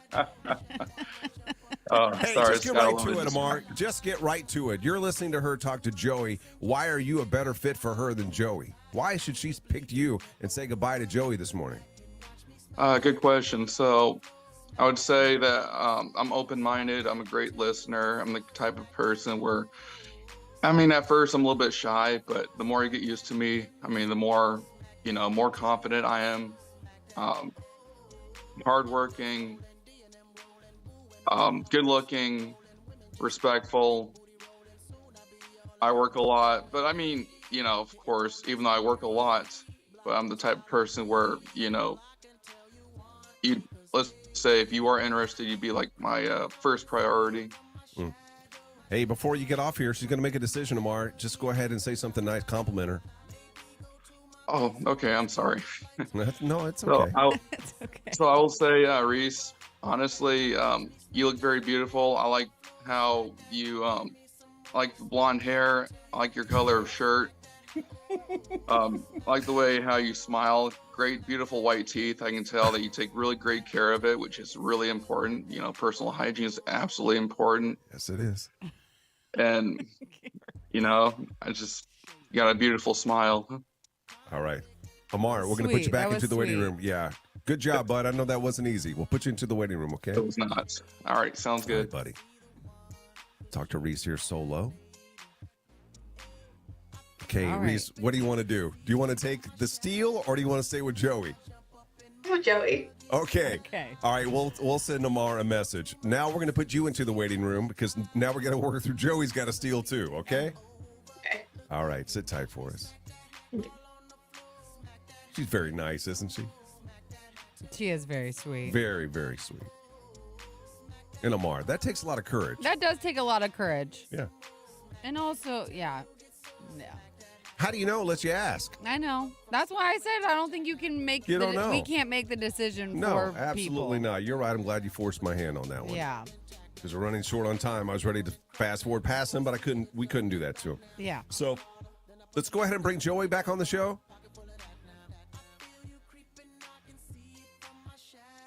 Oh, Hey, sorry. just get right to it, Amar. Just get right to it. You're listening to her talk to Joey. Why are you a better fit for her than Joey? Why should she pick you and say goodbye to Joey this morning? Good question. So I would say that I'm open-minded. I'm a great listener. I'm the type of person where, at first I'm a little bit shy, but the more you get used to me, the more, more confident I am. Hardworking, good-looking, respectful. I work a lot, but of course, even though I work a lot, but I'm the type of person where, let's say if you are interested, you'd be like my first priority. Hey, before you get off here, she's going to make a decision, Amar. Just go ahead and say something nice, compliment her. Oh, okay. I'm sorry. No, it's So okay. It's okay. So I will say, Reese, honestly, you look very beautiful. I like how you like the blonde hair. I like your color of shirt. I like the way how you smile. Great, beautiful white teeth. I can tell that you take really great care of it, which is really important. Personal hygiene is absolutely important. Yes, it is. And, you got a beautiful smile. All right. Amar, we're going to put you Sweet. back That into was the waiting sweet. room. Yeah. Good job, bud. I know that wasn't easy. We'll put you into the waiting room, okay? It was not. All right. Sounds All right, good. buddy. Talk to Reese here solo. Okay, All right. Reese, what do you want to do? Do you want to take the steal or do you want to stay with Joey? Oh, Joey. Okay. Okay. All right, we'll send Amar a message. Now we're going to put you into the waiting room because now we're going to work through Joey's got to steal too, okay? Okay. All right, sit tight for us. She's very nice, isn't she? She is very sweet. Very, very sweet. And Amar, that takes a lot of courage. That does take a lot of courage. Yeah. And also, yeah. How do you know unless you ask? I know. That's why I said I don't think you can make You don't know. we can't make the decision No, for absolutely people. not. You're right. I'm glad you forced my hand on that one. Yeah. Because we're running short on time. I was ready to fast forward past him, but we couldn't do that to him. Yeah. So let's go ahead and bring Joey back on the show.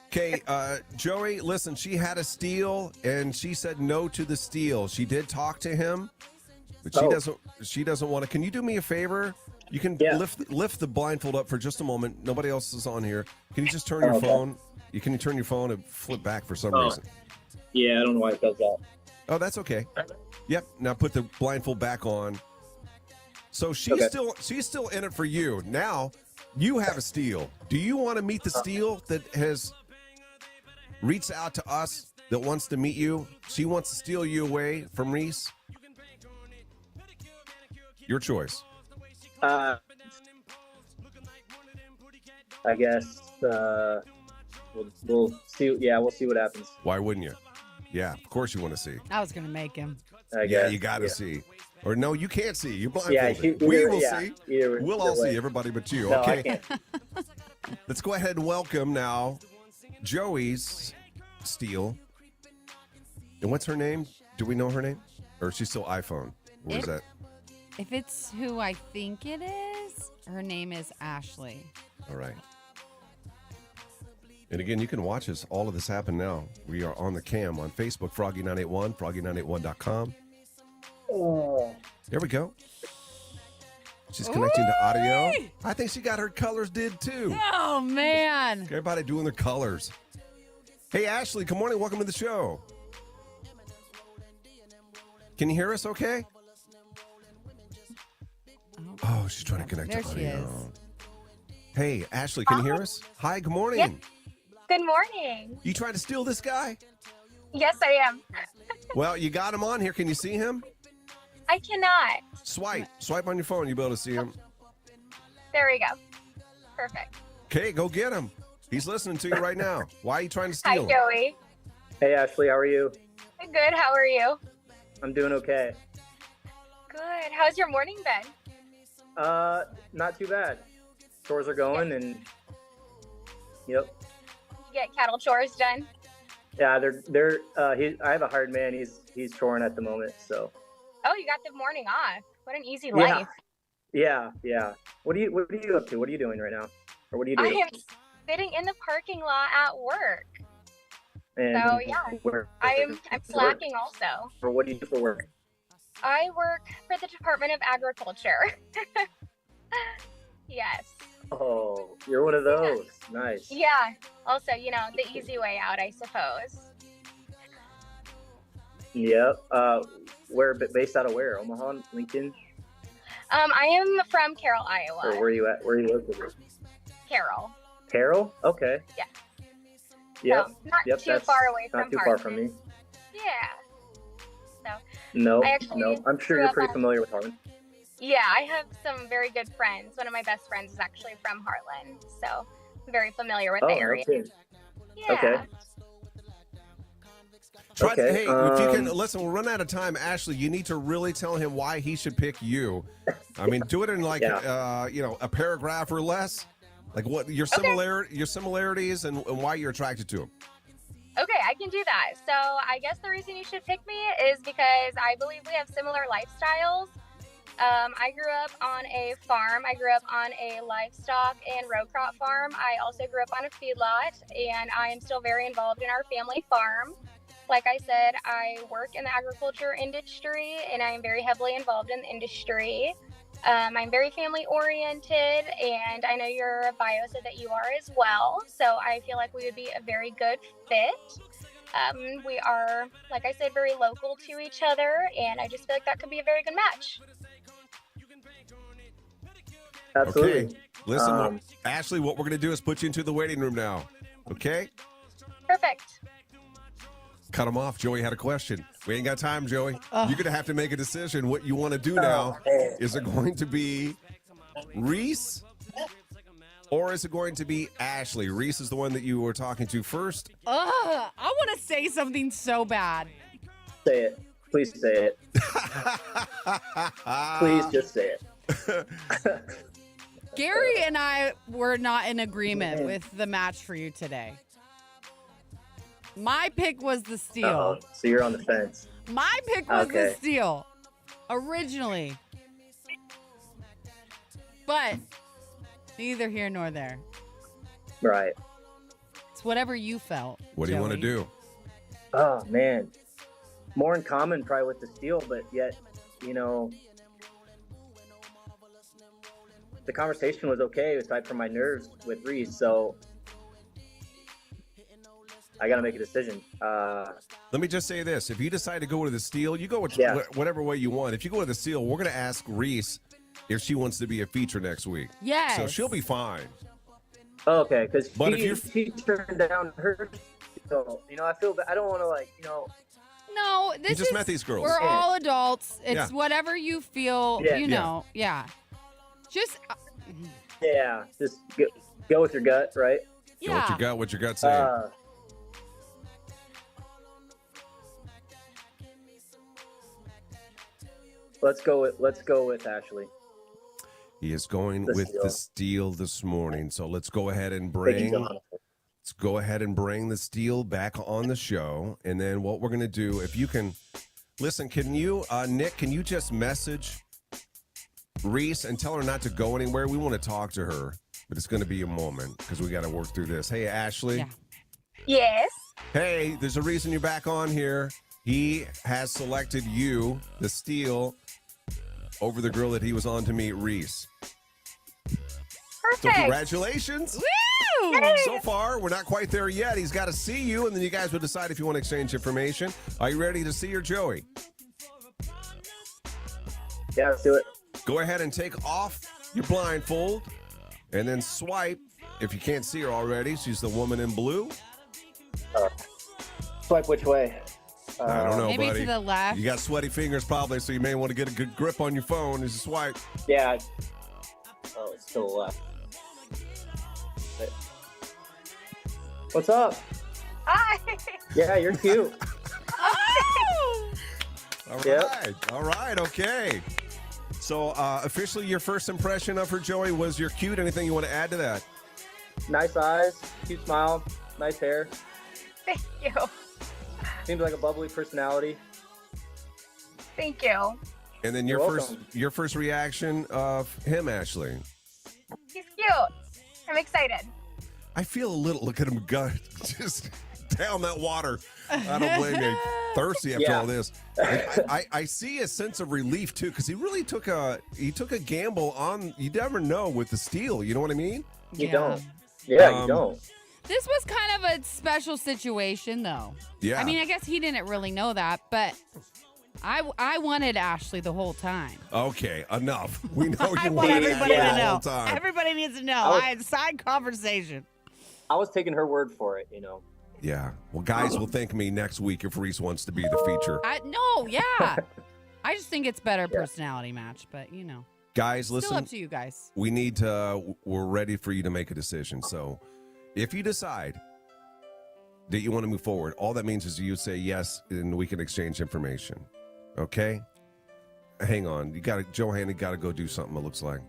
Okay, Joey, listen, she had a steal and she said no to the steal. She did talk to him, but she doesn't want to. Can you do me a favor? You can lift the blindfold up for just a moment. Nobody else is on here. Can you just turn your phone? Can you turn your phone and flip back for some reason? Yeah, I don't know why it does that. Oh, that's okay. Yep. Now put the blindfold back on. So she's still in it for you. Now you have a steal. Do you want to meet the steal that has reached out to us, that wants to meet you? She wants to steal you away from Reese. Your choice. I guess we'll see. Yeah, we'll see what happens. Why wouldn't you? Yeah, of course you want to see. I was gonna make him. I Yeah, guess. you got to see. Or no, you can't see. You Yeah, blindfolded. We will yeah, see. either We'll all way. see, everybody but you. No, I Okay. can't. Let's go ahead and welcome now Joey's steal. And what's her name? Do we know her name? Or is she still iPhone? Or is that? If it's who I think it is, her name is Ashley. All right. And again, you can watch us. All of this happen now. We are on the cam on Facebook, Froggy981, Froggy981.com. Oh. There we go. She's connecting to audio. I think she got her colors did too. Oh man. Everybody doing their colors. Hey, Ashley, good morning. Welcome to the show. Can you hear us okay? Oh, she's trying to connect There to she audio. is. Hey, Ashley, can you hear us? Hi, good morning. Good morning. You trying to steal this guy? Yes, I am. Well, you got him on here. Can you see him? I cannot. Swipe on your phone. You'll be able to see him. There we go. Perfect. Okay, go get him. He's listening to you right now. Why are you trying to Hi, steal him? Joey. Hey, Ashley, how are you? Good. How are you? I'm doing okay. Good. How's your morning been? Not too bad. Chores are going, and yep. Did you get cattle chores done? Yeah, they're. I have a hired man. He's choring at the moment, so. Oh, you got the morning off. What an easy Yeah. life. Yeah. What are you up to? What are you doing right now? Or what are you I doing? am sitting in the parking lot at work. And So yeah, I'm slacking also. Or what do you do for work? I work for the Department of Agriculture. Yes. Oh, you're one of those. Nice. Yeah. Also, the easy way out, I suppose. Yep. Based out of where? Omaha, Lincoln? I am from Carroll, Iowa. Or where are you at? Where are you located? Carroll. Carroll? Okay. Yeah. Yep. So, not Yep. too That's far away not from too Harlan. far from me. Yeah. No. I actually No. I'm sure grew you're up pretty on- familiar with Harlan. Yeah, I have some very good friends. One of my best friends is actually from Harlan, so I'm very familiar with Oh, the no area. kidding. Yeah. Okay. Hey, if you can listen, we'll run out of time. Ashley, you need to really tell him why he should pick you. I mean, do it in like a paragraph or less. Like what your similarities and why you're attracted to him. Okay, I can do that. So I guess the reason you should pick me is because I believe we have similar lifestyles. I grew up on a farm. I grew up on a livestock and row crop farm. I also grew up on a feedlot, and I am still very involved in our family farm. Like I said, I work in the agriculture industry, and I am very heavily involved in the industry. I'm very family oriented, and I know your bio said that you are as well. So I feel like we would be a very good fit. We are, like I said, very local to each other, and I just feel like that could be a very good match. Absolutely. Okay. Listen, Ashley, what we're going to do is put you into the waiting room now. Okay? Perfect. Cut him off. Joey had a question. We ain't got time, Joey. You're going to have to make a decision what you want to do now. Is it going to be Reese or is it going to be Ashley? Reese is the one that you were talking to first. I want to say something so bad. Say it. Please say it. Please just say it. Gary and I were not in agreement with the match for you today. My pick was the steal. Uh-oh. So you're on the fence. My pick was the Okay. steal originally. But neither here nor there. Right. It's whatever you felt. What do you want to Joey. do? Oh, man. More in common probably with the steel, but yet, the conversation was okay aside from my nerves with Reese, so I got to make a decision. Let me just say this. If you decide to go with the steel, you go with whatever way you want. If you go with the steel, we're going to ask Reese if she wants to be a feature next week. Yes. So she'll be fine. Okay, because But she turned down her steel. I feel bad. I don't want to, No, this just is, met these girls. We're all adults. It's Yeah. whatever you feel, Yeah. Yeah. Just, yeah, just go with your gut, right? Go what your gut saying. Let's go with Ashley. He is going The with steel. the steel this morning. So let's go ahead and Thank you, bring Johanna. the steel back on the show. And then what we're going to do, if you can listen, can you, Nick, can you just message Reese and tell her not to go anywhere? We want to talk to her, but it's going to be a moment because we got to work through this. Hey, Ashley. Yeah. Yes. Hey, there's a reason you're back on here. He has selected you, the steel, over the girl that he was on to meet, Reese. Perfect. So congratulations. Woo! So far, we're not quite there yet. He's got to see you, and then you guys will decide if you want to exchange information. Are you ready to see her, Joey? Yeah, let's do it. Go ahead and take off your blindfold, and then swipe if you can't see her already, she's the woman in blue. Swipe which way? I don't know, Maybe buddy. to the left. You got sweaty fingers probably, so you may want to get a good grip on your phone as you swipe. Yeah. Oh, it's still left. What's up? Hi. Yeah, you're cute. All Yep. right. All right. Okay. So officially your first impression of her, Joey, was you're cute. Anything you want to add to that? Nice eyes, cute smile, nice hair. Thank you. Seems like a bubbly personality. Thank you. And then You're your first reaction of him, Ashley. He's cute. I'm excited. I feel a little, look at him go just down that water. I don't blame you. Thirsty after all this. I see a sense of relief too, because he really took a gamble on, you never know with the steal, you know what I mean? You don't. Yeah, you don't. This was kind of a special situation, though. Yeah. I mean, I guess he didn't really know that, but I wanted Ashley the whole time. Okay, enough. We know I you want wanted everybody Ashley to the know. whole time. Everybody needs to know. I I had side conversation. I was taking her word for it, you know. Yeah. Well, guys will thank me next week if Reese wants to be the feature. No, yeah. I just think it's better personality match, but you know. Guys, Still listen. up to you guys. We're ready for you to make a decision. So if you decide that you want to move forward, all that means is you say yes and we can exchange information. Okay? Hang on. Johanna got to go do something, it looks like.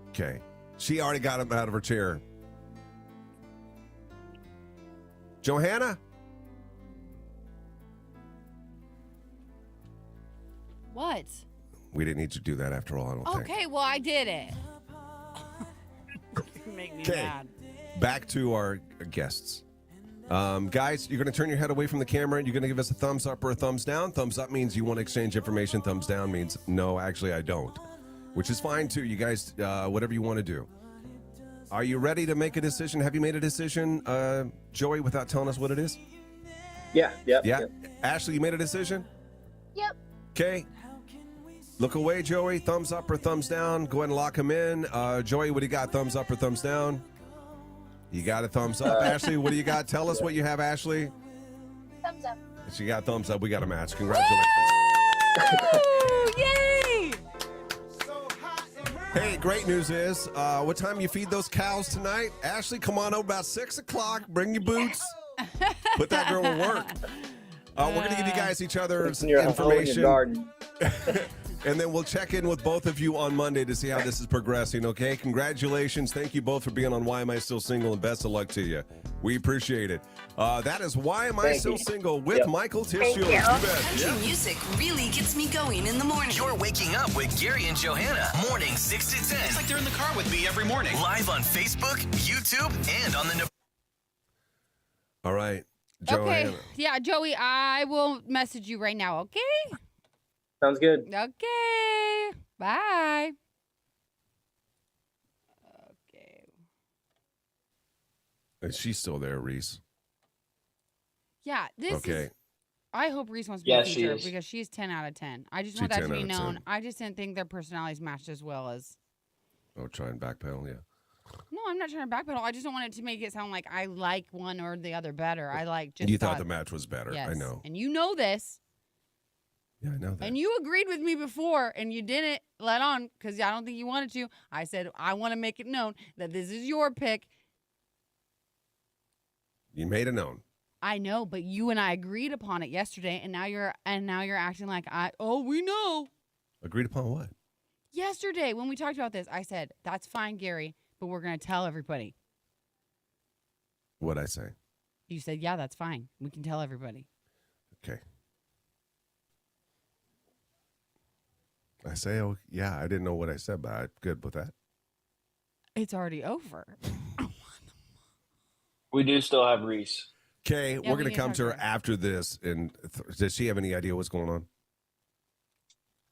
Okay. She already got him out of her chair. Johanna? What? We didn't need to do that after all, I don't think. Okay, well, I did it. Make me mad. Back to our guests. Guys, you're going to turn your head away from the camera and you're going to give us a thumbs up or a thumbs down. Thumbs up means you want to exchange information. Thumbs down means no, actually, I don't. Which is fine, too. You guys, whatever you want to do. Are you ready to make a decision? Have you made a decision, Joey, without telling us what it is? Yeah. Ashley, you made a decision? Yep. Okay. Look away, Joey. Thumbs up or thumbs down. Go ahead and lock him in. Joey, what do you got? Thumbs up or thumbs down? You got a thumbs up. Ashley, what do you got? Tell us what you have, Ashley. Thumbs up. She got thumbs up. We got a match. Congratulations. Yay! Hey, great news is, what time you feed those cows tonight? Ashley, come on over about 6 o'clock. Bring your boots. Put that girl to work. We're going to give you guys each other's information. And then we'll check in with both of you on Monday to see how this is progressing, okay? Congratulations. Thank you both for being on Why Am I Still Single, and best of luck to you. We appreciate it. That is Why Am I Still Single with Michael Tissue. You bet. Country music really gets me going in the morning. You're waking up with Gary and Johanna. Morning 6 to 10. It's like they're in the car with me every morning. Live on Facebook, YouTube, and on the... All right. Joanna. Okay. Yeah, Joey, I will message you right now, okay? Sounds good. Okay. Bye. Okay. Is she still there, Reese? Yeah, this Okay. is... I hope Reese wants to be Yeah, a she feature is. because she's 10 out of 10. I just She's want that 10 to be out of known. 10. I just didn't think their personalities matched as well as... Oh, try and backpedal, yeah. No, I'm not trying to backpedal. I just don't want it to make it sound like I like one or the other better. I like just You thought the match was better. Yes. I know. And you know this. Yeah, I know that. And you agreed with me before, and you didn't let on because I don't think you wanted to. I said, I want to make it known that this is your pick. You made it known. I know, but you and I agreed upon it yesterday, and now you're acting like we know. Agreed upon what? Yesterday, when we talked about this, I said, that's fine, Gary, but we're going to tell everybody. What'd I say? You said, yeah, that's fine. We can tell everybody. Okay. I say, oh, yeah, I didn't know what I said, but I'm good with that. It's already over. We do still have Reese. Okay, Yeah, we're we going to need come to to her talk to her. after this. And does she have any idea what's going on?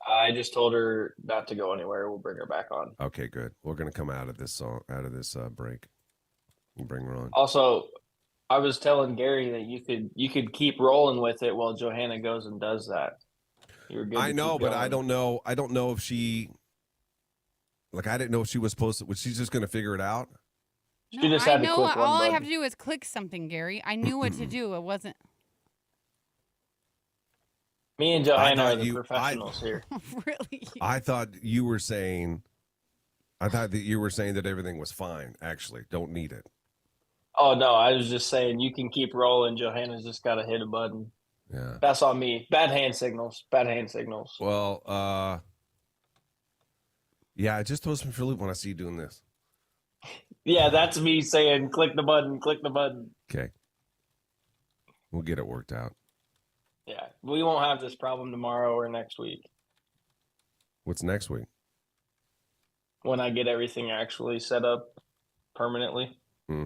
I just told her not to go anywhere. We'll bring her back on. Okay, good. We're going to come out of this break and bring her on. Also, I was telling Gary that you could keep rolling with it while Johanna goes and does that. You're good. I to know, keep but going. I don't know. I don't know if she. Like, I didn't know if she was supposed to. Was she just going to figure it out? She just had to click one all I button. have to do is click something, Gary. I knew what to do. It wasn't Me and Johanna thought are the professionals here. really. I thought you were saying. I thought that you were saying that everything was fine. Actually, don't need it. Oh no, I was just saying you can keep rolling. Johanna's just got to hit a button. Yeah. That's on me. Bad hand signals. Bad hand signals. Well, yeah, it just throws me for a loop when I see you doing this. Yeah, that's me saying click the button, click the button. Okay. We'll get it worked out. Yeah, we won't have this problem tomorrow or next week What's next week? when I get everything actually set up permanently. Hmm.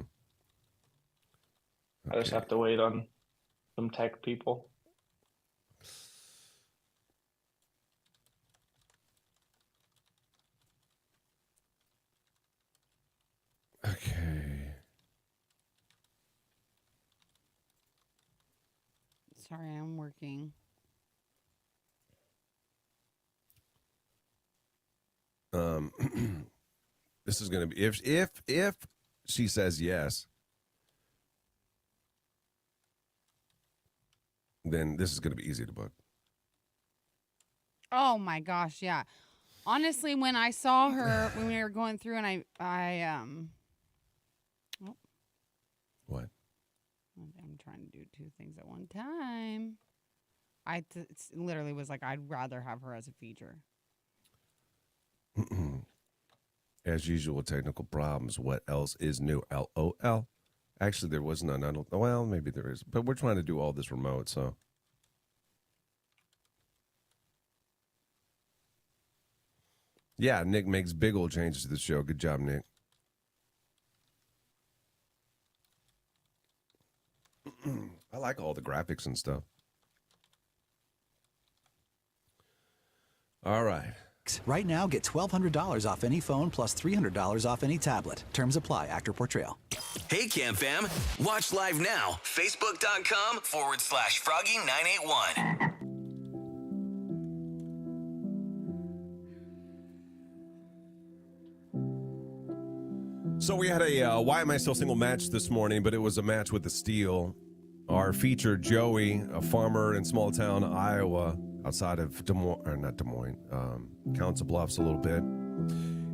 I just have to wait on some tech people. Okay. Sorry, I'm working. This is going to be if she says yes, then this is going to be easy to book. Oh my gosh, yeah. Honestly, when I saw her when we were going through, and What? I'm trying to do two things at one time. Literally was like, I'd rather have her as a feature. As usual, technical problems. What else is new? LOL. Actually, there was none. I don't. Well, maybe there is, but we're trying to do all this remote, so. Yeah, Nick makes big old changes to the show. Good job, Nick. I like all the graphics and stuff. All right. Right now, get $1,200 off any phone plus $300 off any tablet. Terms apply. Actor Portrayal. Hey, Camp Fam. Watch live now. Facebook.com/Froggy981. So we had a Why Am I Still Single match this morning, but it was a match with the Steel. Our featured Joey, a farmer in small town Iowa, outside of Des Moines, Council Bluffs a little bit.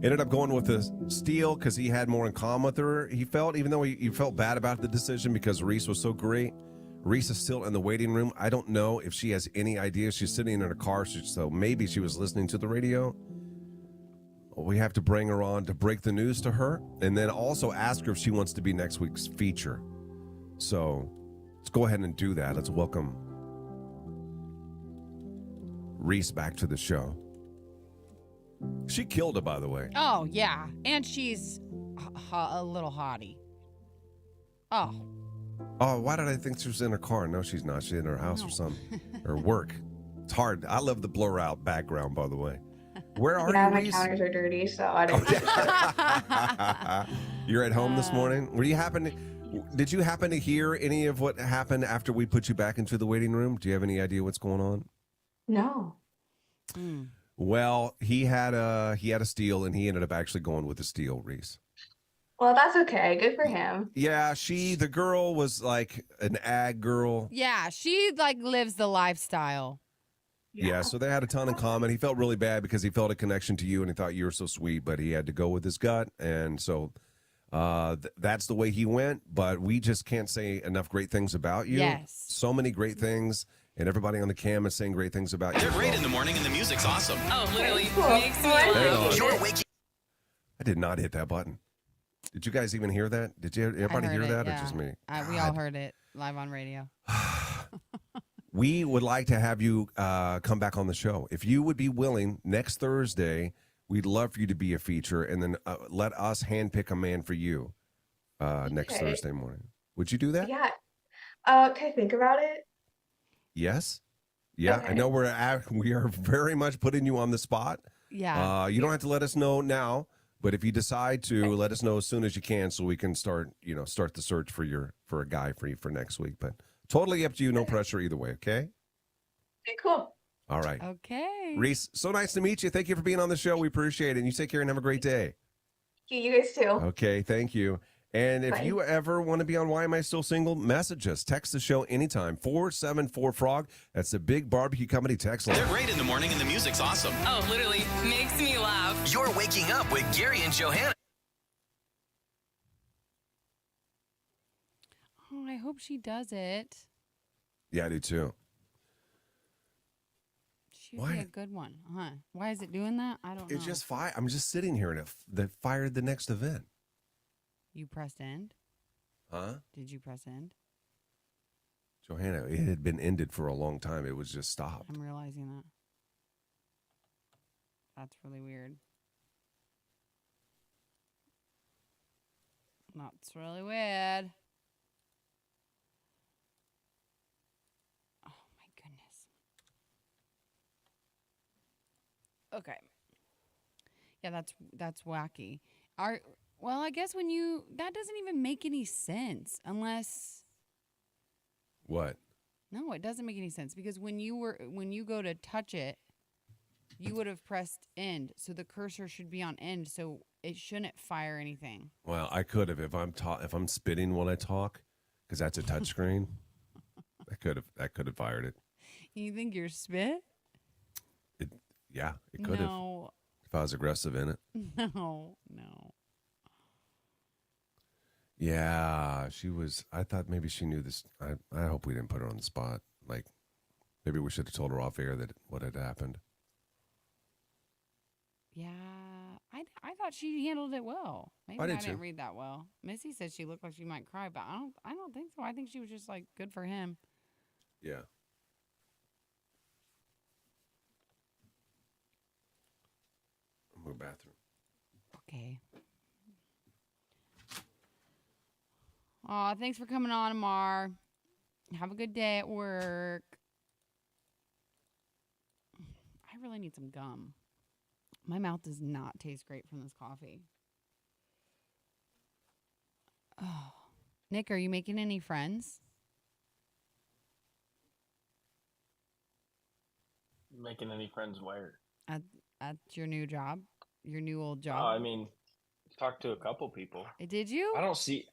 Ended up going with the Steel because he had more in common with her. He felt, even though he felt bad about the decision because Reese was so great. Reese is still in the waiting room. I don't know if she has any idea. She's sitting in her car, so maybe she was listening to the radio. We have to bring her on to break the news to her and then also ask her if she wants to be next week's feature. So let's go ahead and do that. Let's welcome Reese back to the show. She killed it, by the way. Oh, yeah. And she's a little hottie. Oh. Oh, why did I think she was in her car? No, she's not. She's in her house or something. Or work. It's hard. I love the blur out background, by the way. Where are Yeah, you, my Reese? counters are dirty, so I didn't. You're at home this morning? Did you happen to hear any of what happened after we put you back into the waiting room? Do you have any idea what's going on? No. Well, he had a Steel, and he ended up actually going with the Steel, Reese. Well, that's okay. Good for him. Yeah, the girl was like an ag girl. Yeah, she lives the lifestyle. Yeah, so they had a ton in common. He felt really bad because he felt a connection to you and he thought you were so sweet, but he had to go with his gut. And so that's the way he went. But we just can't say enough great things about you. Yes. So many great things. And everybody on the cam is saying great things about you. They're great in the morning and the music's awesome. Oh, literally Cool. makes me I did not hit that button. Did you guys even hear that? Did everybody hear that or just me? We all heard it live on radio. We would like to have you come back on the show. If you would be willing, next Thursday, we'd love for you to be a feature and then let us handpick a man for you next Thursday morning. Would you do that? Yeah. Can I think about it? Yes. Yeah, Okay. I know we are very much putting you on the spot. Yeah. You don't have to let us know now, but if you decide to, let us know as soon as you can so we can start the search for a guy for you for next week. But totally up to you, no pressure either way, okay? Okay, cool. All right. Okay. Reese, so nice to meet you. Thank you for being on the show. We appreciate it. And you take care and have a great day. You guys too. Okay, thank you. And if Bye. you ever want to be on Why Am I Still Single, message us. Text the show anytime. 474-FROG. That's the Big Barbecue Company text line. They're great in the morning and the music's awesome. Oh, literally makes me laugh. You're waking up with Gary and Johanna. Oh, I hope she does it. Yeah, I do too. Should Why? be a good one, huh? Why is it doing that? I don't know. It's just I'm just sitting here and they fired the next event. You pressed end? Huh? Did you press end? Johanna, it had been ended for a long time. It was just stopped. I'm realizing that. That's really weird. That's really weird. Oh my goodness. Okay. Yeah, that's wacky. Well, I guess that doesn't even make any sense unless What? no, it doesn't make any sense because when you go to touch it, you would have pressed end, so the cursor should be on end, so it shouldn't fire anything. Well, I could have if I'm spitting when I talk, because that's a touch screen. I could have fired it. You think you're spit? It could have No, if I was aggressive in it. no. Yeah, she was. I thought maybe she knew this. I hope we didn't put her on the spot. Like, maybe we should have told her off air that what had happened. Yeah, I thought she handled it well. Maybe I I, did didn't too. read that well. Missy said she looked like she might cry, but I don't think so. I think she was just like good for him. Yeah. Move bathroom. Okay. Aw, thanks for coming on, Amar. Have a good day at work. I really need some gum. My mouth does not taste great from this coffee. Oh. Nick, are you making any friends? Making any friends where? At your new job? Your new old Oh, job? I mean, talked to a couple people. Did you? I don't see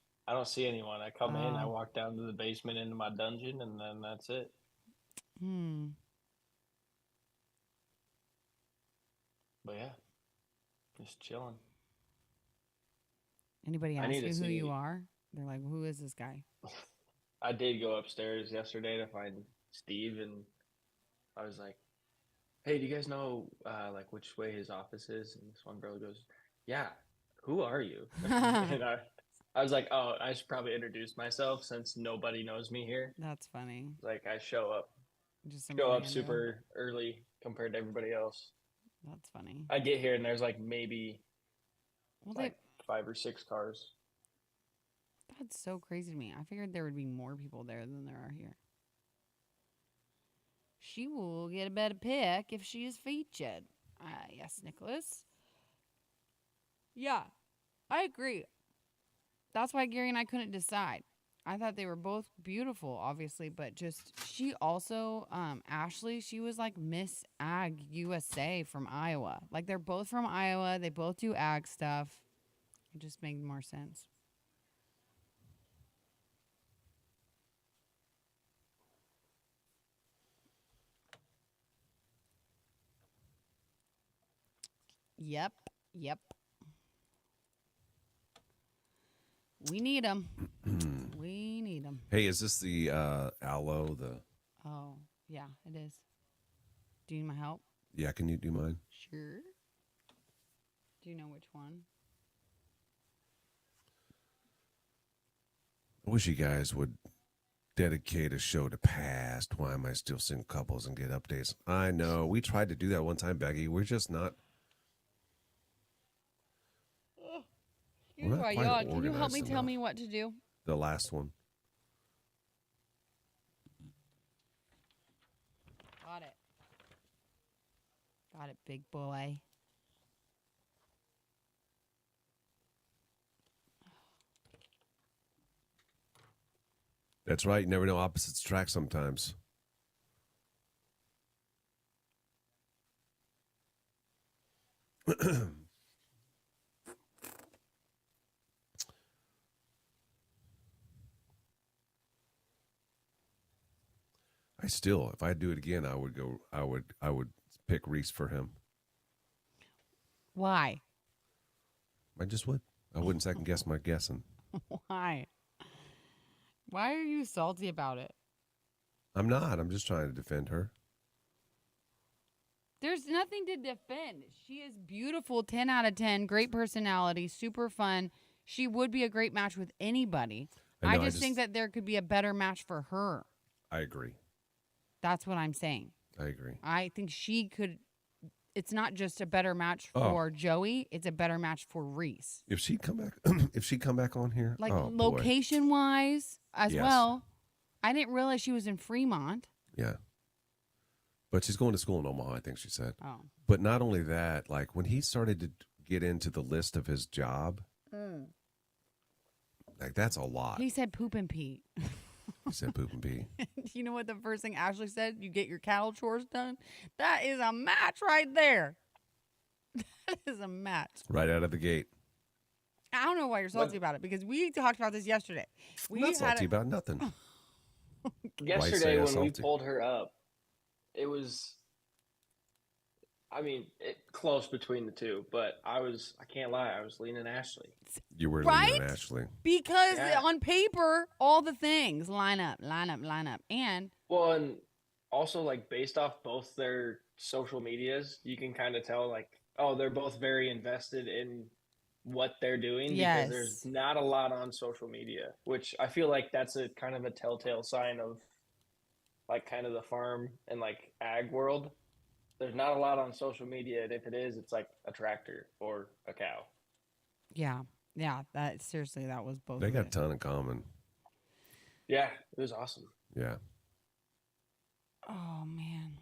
anyone. I come in, I Oh. walk down to the basement into my dungeon, and then that's it. But yeah, just chilling. Anybody I ask need to you who see- you are? They're like, who is this guy? I did go upstairs yesterday to find Steve, and I was like, "Hey, do you guys know like which way his office is?" And this one girl goes, "Yeah, who are you?" And I was like, "Oh, I should probably introduce myself since nobody knows me here." That's funny. Like I show up Just some show up rando. super early compared to everybody else. That's funny. I get here and there's like maybe Well, like 5 or 6 cars. that's so crazy to me. I figured there would be more people there than there are here. She will get a better pick if she is featured. Yes, Nicholas. Yeah, I agree. That's why Gary and I couldn't decide. I thought they were both beautiful, obviously, but just she also, Ashley, she was like Miss Ag USA from Iowa. Like they're both from Iowa. They both do ag stuff. It just made more sense. Yep. We need them. We need them. Hey, is this the aloe? Oh, yeah, it is. Do you need my help? Yeah, can you do mine? Sure. Do you know which one? I wish you guys would dedicate a show to past. Why am I still single couples and get updates? I know we tried to do that one time, Becky. We're just not. Here's not why quite yawn. Can you help organized me tell enough. me what to do? The last one. Got it. Got it, big boy. That's right. You never know opposites attract sometimes. If I do it again, I would pick Reese for him. Why? I just would. I wouldn't second guess my guessing. Why? Why are you salty about it? I'm not. I'm just trying to defend her. There's nothing to defend. She is beautiful, 10 out of 10, great personality, super fun. She would be a great match with anybody. I just think that there could be a better match for her. I agree. That's what I'm saying. I agree. I think she could. It's not just a better match for Joey. It's a better match for Reese. If she come back, on here, like location wise as yes. well. I didn't realize she was in Fremont. Yeah. But she's going to school in Omaha, I think she said. Oh. But not only that, like when he started to get into the list of his job, like that's a lot. He said poop and pee. He said poop and pee. You know what the first thing Ashley said? You get your cattle chores done? That is a match right there. That is a match. Right out of the gate. I don't know why you're salty about it because we talked about this yesterday. I'm not salty about nothing. Yesterday when we pulled her up, it was, close between the two, but I can't lie, I was leaning Ashley. You were right? leaning Ashley. Because on paper, all the things line up. And well, and also like based off both their social medias, you can kind of tell like, oh, they're both very invested in what they're doing because there's not a lot on social media, which I feel like that's a kind of a telltale sign of like kind of the farm and like ag world. There's not a lot on social media, and if it is, it's like a tractor or a cow. Yeah, that was both. They got a ton in common. Yeah, it was awesome. Yeah. Oh man.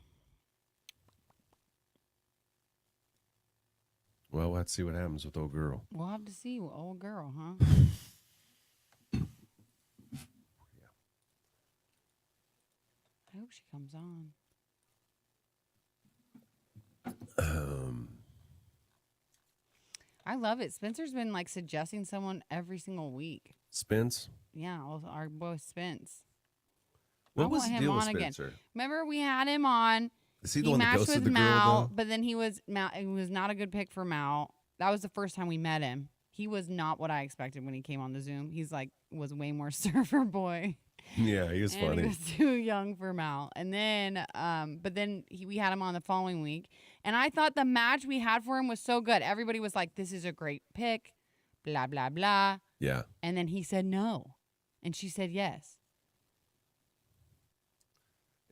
Well, let's see what happens with old girl. We'll have to see with old girl, huh? I hope she comes on. I love it. Spencer's been like suggesting someone every single week. Spence? Yeah, our boy Spence. What was the deal with Spencer? Again. Remember we had him on. Is he the one that ghosted the girl, though? But then he was not a good pick for Mal. That was the first time we met him. He was not what I expected when he came on the Zoom. He's like was way more surfer boy. Yeah, he was funny. He was too young for Mal. And then, but then we had him on the following week. And I thought the match we had for him was so good. Everybody was like, this is a great pick, blah, blah, blah. Yeah. And then he said no. And she said yes.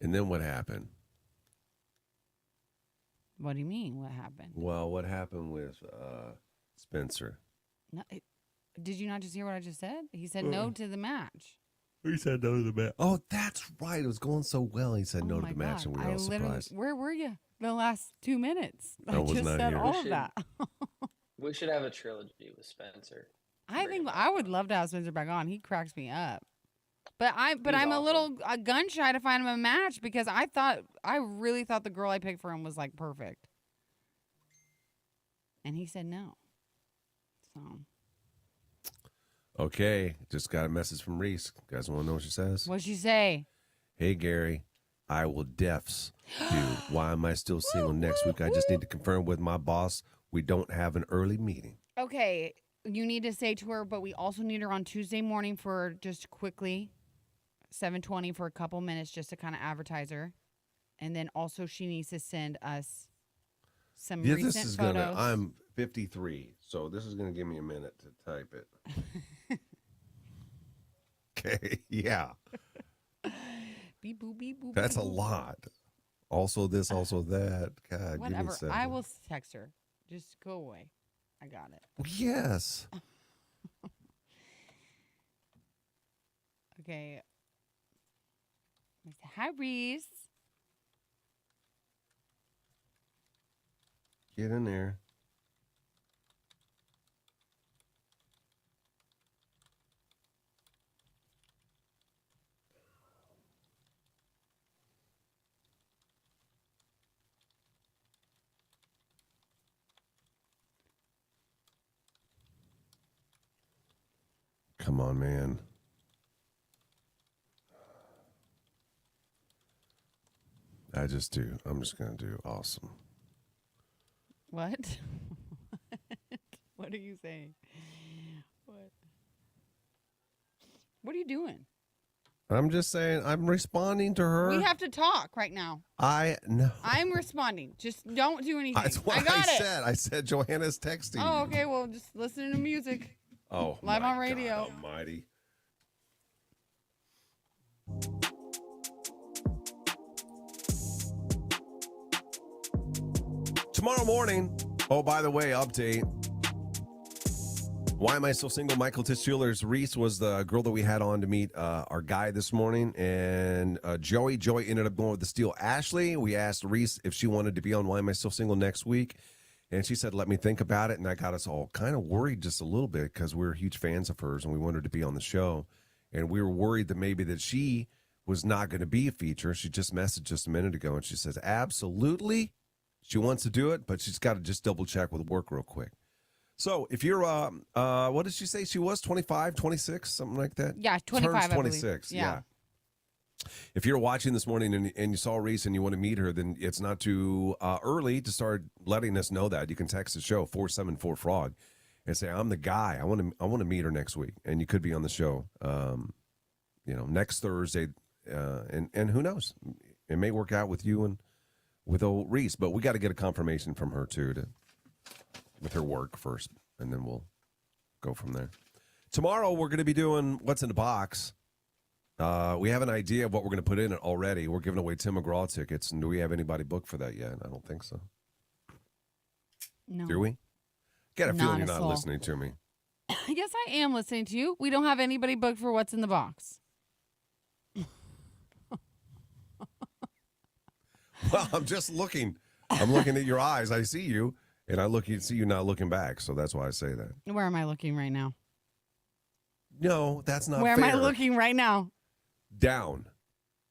And then what happened? What do you mean? What happened? Well, what happened with Spencer? No, did you not just hear what I just said? He said no to the match. He said no to the match. Oh, that's right. It was going so well. He said no to the match, and we were all surprised. Where were you the last 2 minutes? I was just not said here. all of that. We should have a trilogy with Spencer. I think I would love to have Spencer back on. He cracks me up. But I'm awesome. a little gun shy to find him a match because I really thought the girl I picked for him was like perfect. And he said no. So. Okay, just got a message from Reese. You guys want to know what she says? What'd she say? Hey, Gary, I will defs do. Why am I still single next week? I just need to confirm with my boss. We don't have an early meeting. Okay, you need to say to her, but we also need her on Tuesday morning for just quickly, 7:20 for a couple minutes just to kind of advertise her. And then also she needs to send us some recent this is photos. I'm 53, so this is going to give me a minute to type it. Okay, yeah. Beep, boop, beep, boop, That's a beep, boop. lot. Also this, also that. God, Whatever. give me a second. I will text her. Just go away. I got it. Yes. Okay. Hi, Reese. Get in there. Come on, man. I'm just going to do awesome. What? What are you saying? What are you doing? I'm just saying, I'm responding to her. We have to talk right now. I know. I'm responding. Just don't do anything. That's what I got it. said. I said Johanna's texting. Oh, okay. Well, just listen to music. Oh, live my on radio. God almighty. Tomorrow morning. Oh, by the way, update. Why am I so single? Michael Tischuller's Reese was the girl that we had on to meet our guy this morning. And Joey ended up going with the Steel Ashley. We asked Reese if she wanted to be on Why Am I So Single next week. And she said, let me think about it. And that got us all kind of worried just a little bit because we're huge fans of hers and we wanted her to be on the show. And we were worried that maybe that she was not going to be a feature. She just messaged just a minute ago and she says, absolutely. She wants to do it, but she's got to just double check with work real quick. So if you're, what did she say? She was 25, 26, something like that? Yeah, 25, Turns 26, yeah. If you're watching this morning and you saw Reese and you want to meet her, then it's not too early to start letting us know that. You can text the show, 474-FROG, and say, I'm the guy. I want to meet her next week. And you could be on the show, next Thursday. And who knows? It may work out with you and with old Reese. But we got to get a confirmation from her, too, with her work first, and then we'll go from there. Tomorrow, we're going to be doing What's in the Box. We have an idea of what we're going to put in it already. We're giving away Tim McGraw tickets, and do we have anybody booked for that yet? I don't think so. No. Do we? Got a feeling you're Not a not soul. listening to me. Yes, I am listening to you. We don't have anybody booked for What's in the Box. Well, I'm just looking. I'm looking at your eyes. I see you, and see you not looking back, so that's why I say that. Where am I looking right now? No, that's not Where fair. am I looking right now? Down.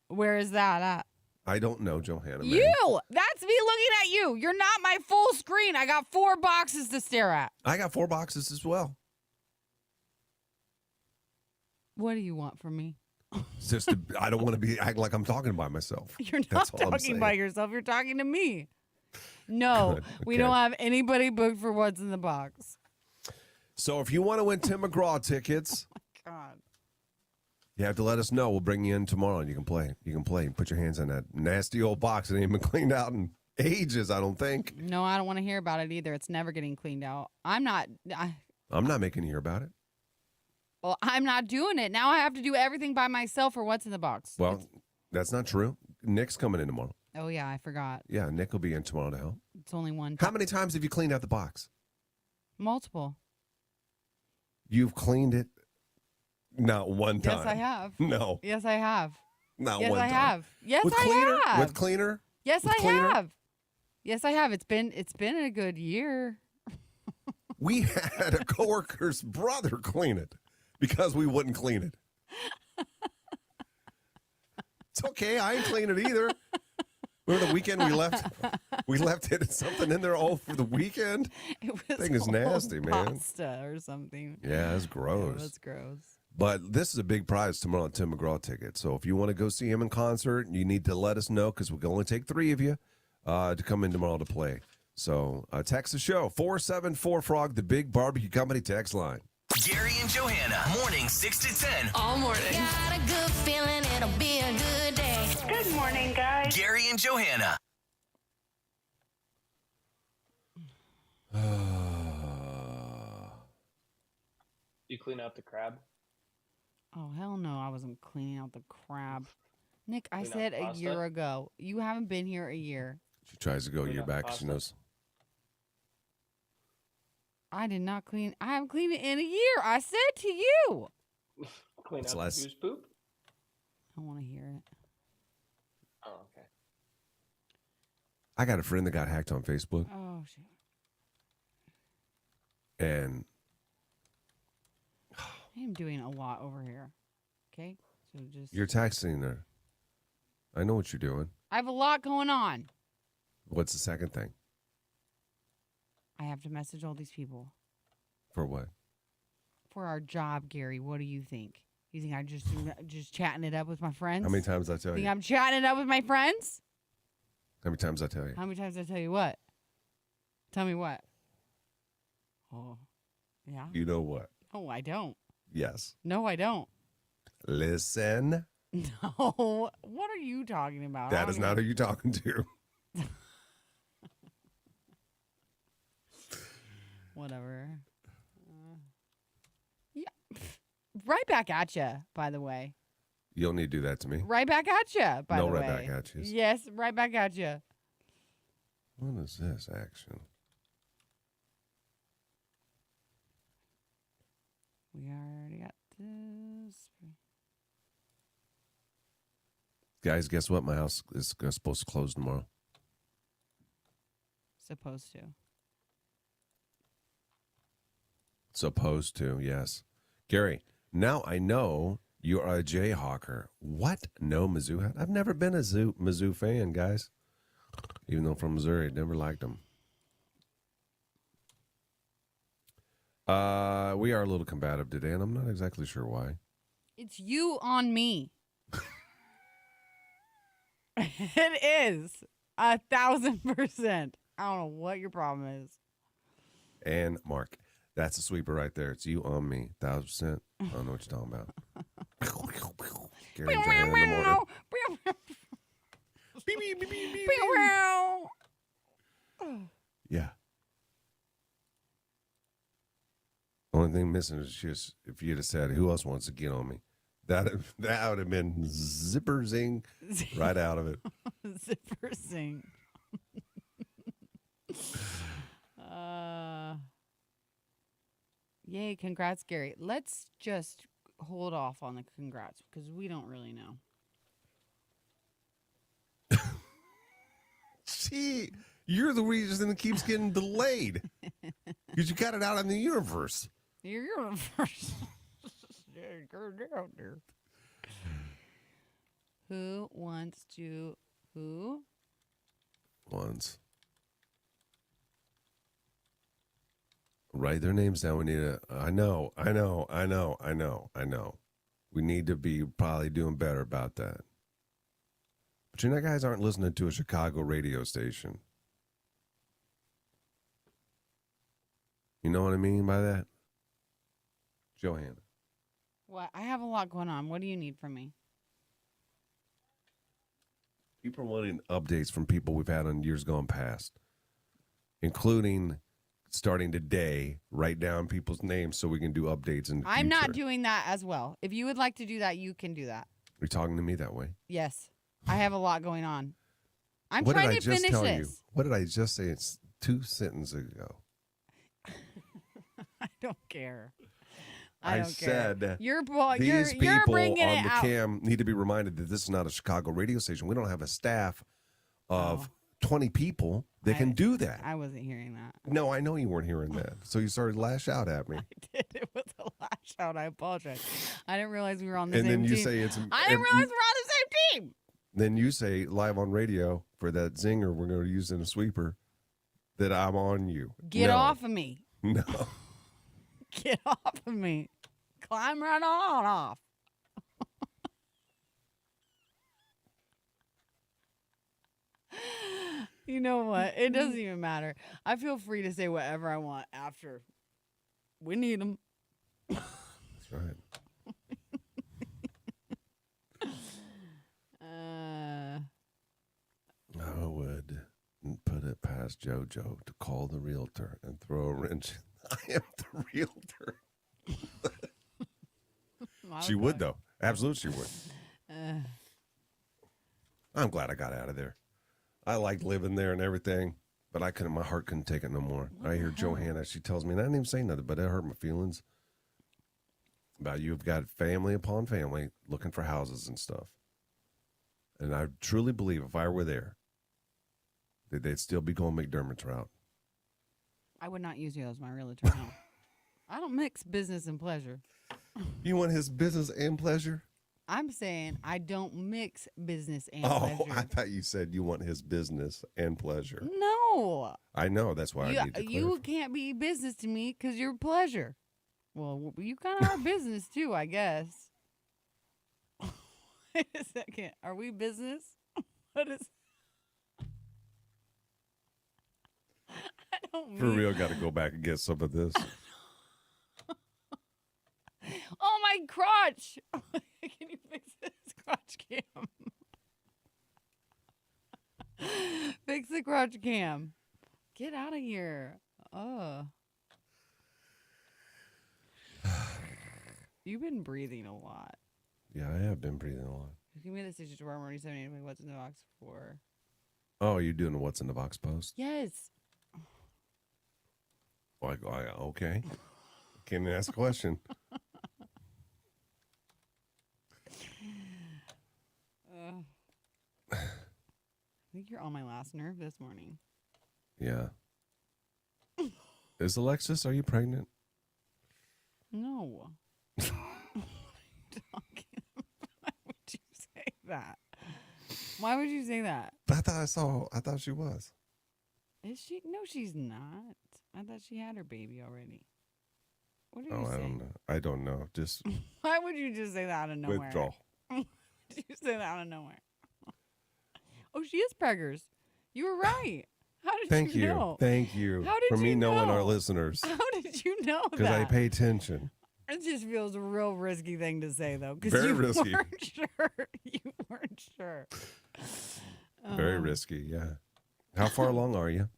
Where is that at? I don't know, Johanna. Man. You! That's me looking at you. You're not my full screen. I got 4 boxes to stare at. I got 4 boxes as well. What do you want from me? It's just I don't want to be acting like I'm talking by myself. You're not That's all I'm talking saying. by yourself. You're talking to me. No, Good, we okay. don't have anybody booked for What's in the Box. So if you want to win Tim McGraw tickets, God. you have to let us know. We'll bring you in tomorrow and you can play. You can play and put your hands in that nasty old box that ain't been cleaned out in ages, I don't think. No, I don't want to hear about it either. It's never getting cleaned out. I'm not making you hear about it. Well, I'm not doing it. Now I have to do everything by myself for What's in the Box. Well, that's not true. Nick's coming in tomorrow. Oh, yeah, I forgot. Yeah, Nick will be in tomorrow to help. It's only one. How many times have you cleaned out the box? Multiple. You've cleaned it not one time. Yes, I have. No. Yes, I have. Not yes, one I time. have. Yes, With I cleaner? have. With cleaner? Yes, With I cleaner? have. Yes, I have. It's been a good year. We had a coworker's brother clean it because we wouldn't clean it. It's okay. I ain't clean it either. Remember the weekend we left it something in there all for the weekend? It was Thing is nasty, old man. pasta or something. Yeah, it's gross. It was gross. But this is a big prize tomorrow on Tim McGraw ticket. So if you want to go see him in concert, you need to let us know because we can only take 3 of you to come in tomorrow to play. So text the show, 474-FROG, the Big Barbecue Company text line. Gary and Johanna, morning 6 to 10. All morning. Got a good feeling it'll be a good day. Good morning, guys. Gary and Johanna. You clean out the crab? Oh, hell no. I wasn't cleaning out the crab. Nick, I Clean out said the a pasta? year ago. You haven't been here a year. She tries to go a Clean year up back. She pasta. knows. I did not clean. I haven't cleaned it in a year. I said to you. Clean It's out less. the goose poop? I want to hear it. Oh, okay. I got a friend that got hacked on Facebook, Oh, shit. and I am doing a lot over here. Okay? So just. you're texting her. I know what you're doing. I have a lot going on. What's the second thing? I have to message all these people For what? for our job, Gary. What do you think? You think I'm just chatting it up with my friends? How many times I tell Think you? I'm chatting it up with my friends? How many times I tell you? How many times I tell you what? Tell me what? Oh, yeah. You know what? No, I don't. Yes. No, I don't. Listen. No. What are you talking about? That is not who you're talking to. Whatever. Yeah. Right back at you, by the way. You don't need to do that to me. Right back at you, by the way. No right back at you. Yes, right back at you. What is this action? We already got this. Guys, guess what? My house is supposed to close tomorrow. Supposed to. Supposed to, yes. Gary, now I know you are a Jayhawker. What? No Mizzou hat? I've never been a Mizzou fan, guys. Even though from Missouri, never liked them. We are a little combative today, and I'm not exactly sure why. It's you on me. It is 1,000%. I don't know what your problem is. And Mark, that's a sweeper right there. It's you on me, 1,000%. I don't know what you're talking about. Gary and Johanna in the morning. Beep, beep, beep, beep, beep, beep. Yeah. Only thing missing is just if you'd have said, "Who else wants to get on me?" That would have been zipper zing right out of it. Zipper zing. Yay! Congrats, Gary. Let's just hold off on the congrats because we don't really know. See, you're the reason it keeps getting delayed because you got it out in the universe. Your universe. Out there. Who wants to? Who? Once. Write their names down. We need a. I know. We need to be probably doing better about that. But you know, guys aren't listening to a Chicago radio station. You know what I mean by that? Johanna. What? I have a lot going on. What do you need from me? People are wanting updates from people we've had on years gone past, including starting today, write down people's names so we can do updates in the I'm future. not doing that as well. If you would like to do that, you can do that. You're talking to me that way. Yes. I have a lot going on. I'm What did trying I to just finish tell this. you? What did I just say? It's 2 sentences ago. I don't care. I don't said care. You're these people bringing on it the out. cam need to be reminded that this is not a Chicago radio station. We don't have a staff of 20 people that can do that. I wasn't hearing that. No, I know you weren't hearing that. So you started to lash out at me. I did. It was a lash out. I apologize. I didn't realize we were on the And same then you team. say it's. I didn't realize we're on the same team. Then you say live on radio for that zinger we're going to use in a sweeper that I'm on you. Get No. off of me. No. Get off of me. Climb right on off. You know what? It doesn't even matter. I feel free to say whatever I want after. We need them. That's right. I would put it past JoJo to call the realtor and throw a wrench. I am the realtor. She would, though. Absolutely, she would. I'm glad I got out of there. I liked living there and everything, but I couldn't. My heart couldn't take it no more. I hear Johanna. She tells me, and I didn't even say nothing, but it hurt my feelings about you've got family upon family looking for houses and stuff. And I truly believe if I were there, that they'd still be going McDermott's route. I would not use you as my realtor. No. I don't mix business and pleasure. You want his business and pleasure? I'm saying I don't mix business and Oh, pleasure. I thought you said you want his business and pleasure. No. I know. That's why I need to You clarify. can't be business to me because you're pleasure. Well, you kind of are business too, I guess. Wait a second. Are we business? What is? I don't. For real, got to go back and get some of this. Oh my crotch! Can you fix this crotch cam? Fix the crotch cam. Get out of here. You've been breathing a lot. Yeah, I have been breathing a lot. Give me the station to Morning 78. What's in the box for? Oh, you're doing a what's in the box post? Yes. Okay. Can't ask a question. I think you're on my last nerve this morning. Yeah. Is Alexis, are you pregnant? No. What are you talking about? Why would you say that? Why would you say that? I thought she was. Is she? No, she's not. I thought she had her baby already. What are you I saying? don't know. I don't know. Just Why would you just say that out of nowhere? withdraw. Why would you say that out of nowhere? Oh, she is preggers. You were right. How did Thank you. know? Thank you How did for me you knowing know? our listeners. How did you know that? Because I pay attention. It just feels a real risky thing to say, though. Because Very you risky. weren't sure. You weren't sure. Very risky, yeah. How far along are you?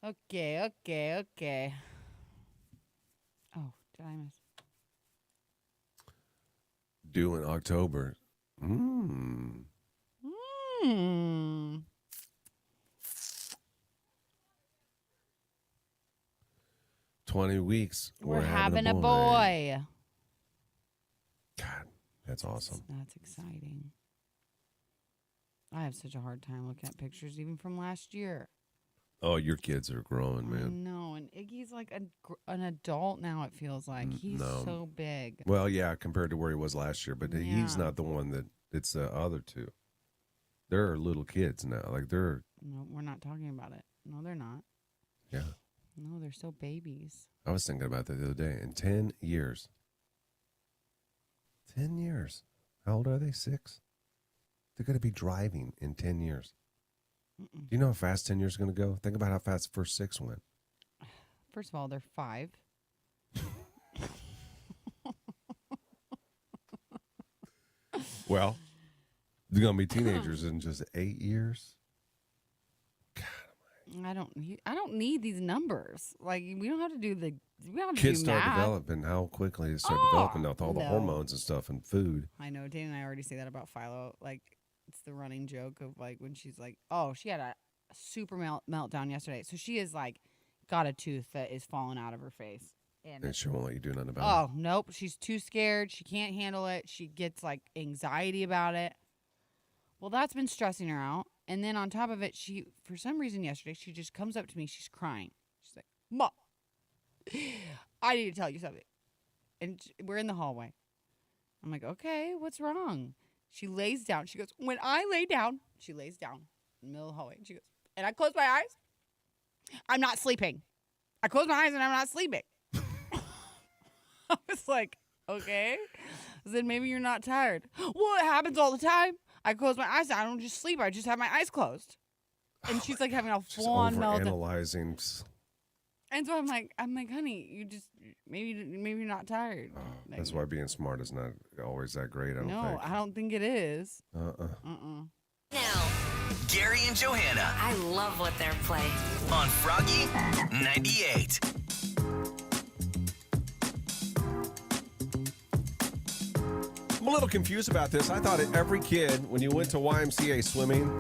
Okay. Oh, did I miss? Due in October. 20 weeks. We're having a boy. God, that's awesome. That's exciting. I have such a hard time looking at pictures, even from last year. Oh, your kids are growing, man. No, and Iggy's like an adult now, it feels like. He's so big. Well, yeah, compared to where he was last year, but he's not the one that, it's the other two. They're little kids now. Like they're. No, we're not talking about it. No, they're not. Yeah. No, they're still babies. I was thinking about that the other day. In 10 years. 10 years. How old are they? 6? They're going to be driving in 10 years. Do you know how fast 10 years is going to go? Think about how fast the first 6 went. First of all, they're 5. Well, they're going to be teenagers in just 8 years. I don't need these numbers. Like we don't have to do the. We don't have to Kids do start math. developing. How quickly they start developing with all the hormones and stuff and food. I know. Dana and I already say that about Philo. Like it's the running joke of like when she's like, oh, she had a super meltdown yesterday. So she is like got a tooth that is falling out of her face. And she won't let you do nothing about it. Oh, nope. She's too scared. She can't handle it. She gets like anxiety about it. Well, that's been stressing her out. And then on top of it, she, for some reason yesterday, she just comes up to me. She's crying. She's like, Mom, I need to tell you something. And we're in the hallway. I'm like, okay, what's wrong? She lays down. She goes, when I lay down, she lays down in the middle of the hallway. And she goes, and I close my eyes. I'm not sleeping. I close my eyes and I'm not sleeping. I was like, okay. I said, maybe you're not tired. Well, it happens all the time. I close my eyes. I don't just sleep. I just have my eyes closed. And she's like having a full-on meltdown. Analyzing. And so I'm like, honey, you just maybe you're not tired. Like, That's why being smart is not always that great. I don't think. No, I don't think it is. Now, Gary and Johanna I love what they're playing. on Froggy 98. I'm a little confused about this. I thought every kid, when you went to YMCA swimming,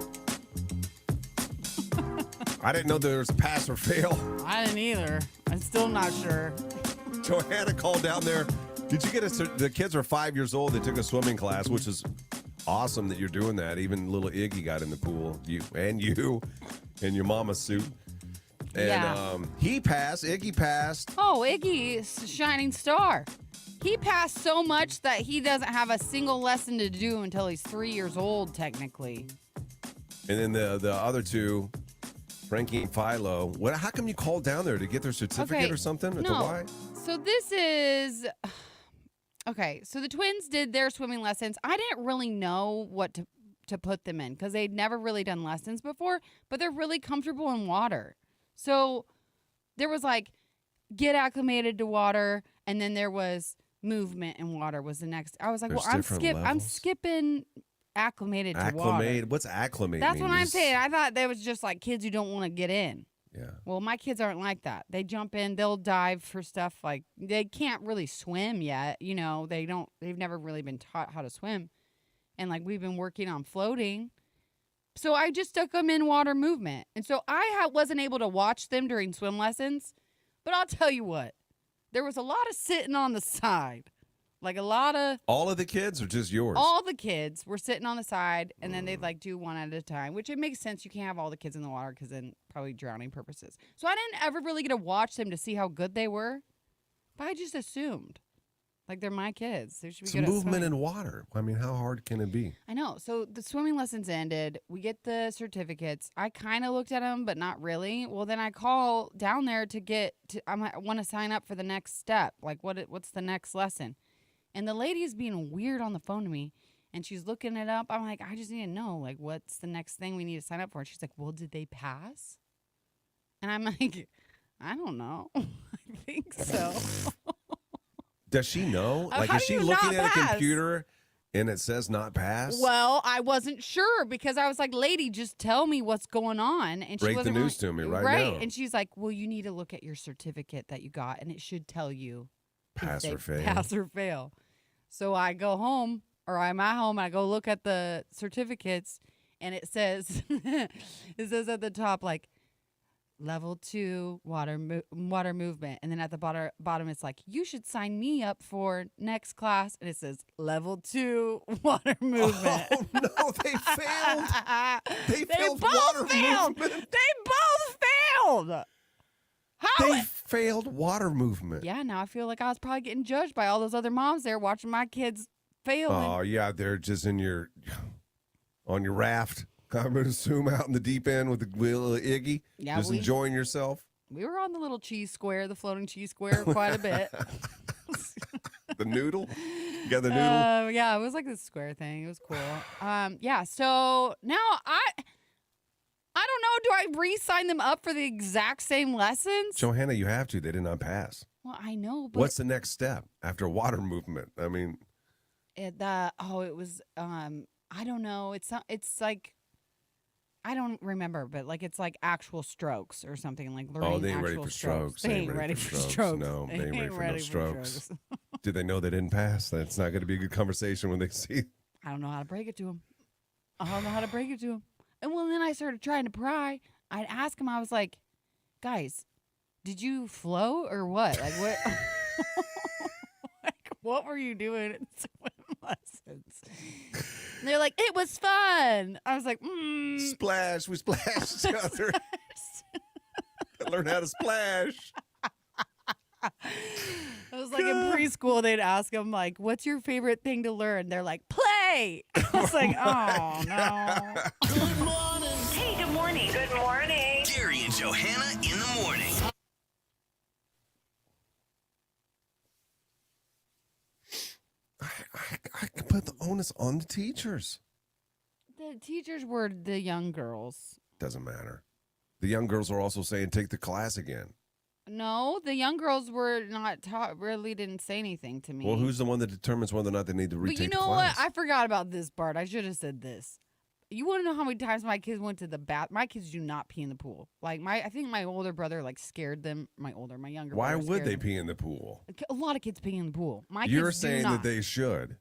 I didn't know there was pass or fail. I didn't either. I'm still not sure. Johanna called down there. Did you get the kids are 5 years old. They took a swimming class, which is awesome that you're doing that. Even little Iggy got in the pool. You in your mama's suit. And he passed. Iggy passed. Oh, Iggy is a shining star. He passed so much that he doesn't have a single lesson to do until he's 3 years old, technically. And then the other two, Frankie and Philo. What? How come you called down there to get their certificate or something at the Y? So this is okay. So the twins did their swimming lessons. I didn't really know what to put them in because they'd never really done lessons before, but they're really comfortable in water. So there was like get acclimated to water, and then there was movement in water was the next. I was like, There's well, different I'm levels. skipping acclimated to water. Acclimate? What's acclimate That's mean? what I'm Just- saying. I thought that was just like kids who don't want to get in. Yeah. Well, my kids aren't like that. They jump in, they'll dive for stuff like they can't really swim yet. You know, they've never really been taught how to swim. And like we've been working on floating. So I just stuck them in water movement. And so I wasn't able to watch them during swim lessons. But I'll tell you what, there was a lot of sitting on the side. Like a lot of All of the kids or just yours? all the kids were sitting on the side, and then they'd like do one at a time, which it makes sense. You can't have all the kids in the water because then probably drowning purposes. So I didn't ever really get to watch them to see how good they were, but I just assumed like they're my kids. They should be It's good at movement swimming. in water. I mean, how hard can it be? I know. So the swimming lessons ended. We get the certificates. I kind of looked at them, but not really. Well, then I call down there to get to. I want to sign up for the next step. Like what's the next lesson? And the lady is being weird on the phone to me, and she's looking it up. I'm like, I just need to know, like, what's the next thing we need to sign up for? And she's like, well, did they pass? And I'm like, I don't know. I think so. Does she know? Like, How is do she you looking not at a pass? computer and it says not pass? Well, I wasn't sure because I was like, lady, just tell me what's going on. And she Break the wasn't news really- to me right now. And she's like, well, you need to look at your certificate that you got, and it should tell you if Pass they or fail. Pass or fail. So I go home, or I'm at home, and I go look at the certificates, and it says, it says at the top, like, level 2 water movement. And then at the bottom, it's like, you should sign me up for next class. And it says, level 2 water movement. Oh, no, they failed. They failed both water failed. movement. They both failed. How? They failed water movement. Yeah, now I feel like I was probably getting judged by all those other moms there watching my kids fail. Oh, yeah, they're just on your raft. I'm going to assume out in the deep end with the wheel of Iggy. Yeah, just enjoying yourself. We were on the little cheese square, the floating cheese square, quite a bit. The noodle? You got the noodle? Yeah, it was like this square thing. It was cool. Yeah, so now I don't know. Do I re-sign them up for the exact same lessons? Johanna, you have to. They did not pass. Well, I know, but What's the next step after water movement? I mean, it was I don't know. It's like I don't remember, but like it's like actual strokes or something like learning they ain't actual ready for strokes. strokes. They ain't ready for strokes. No, they ain't ready for no ready strokes. Did they know they didn't pass? That's not going to be a good conversation when they see. I don't know how to break it to them. I don't know how to break it to them. And well, then I started trying to pry. I'd ask him. I was like, guys, did you float or what? Like what? Like what were you doing in swim lessons? And they're like, it was fun. I was like, Splash. We splashed each other. Learn how to splash. I was like in preschool, they'd ask them like, what's your favorite thing to learn? They're like, play. I was like, oh no. Good morning. Hey, good morning. Good morning. Gary and Johanna in the morning. I can put the onus on the teachers. The teachers were the young girls. Doesn't matter. The young girls are also saying take the class again. No, the young girls were not taught, really didn't say anything to me. Well, who's the one that determines whether or not they need to retake But you the know class? what? I forgot about this part. I should have said this. You want to know how many times my kids went to the bath? My kids do not pee in the pool. Like I think my older brother like scared them. My younger. Why brother would scared they them. pee in the pool? A lot of kids pee in the pool. My You're kids do saying not. that they should.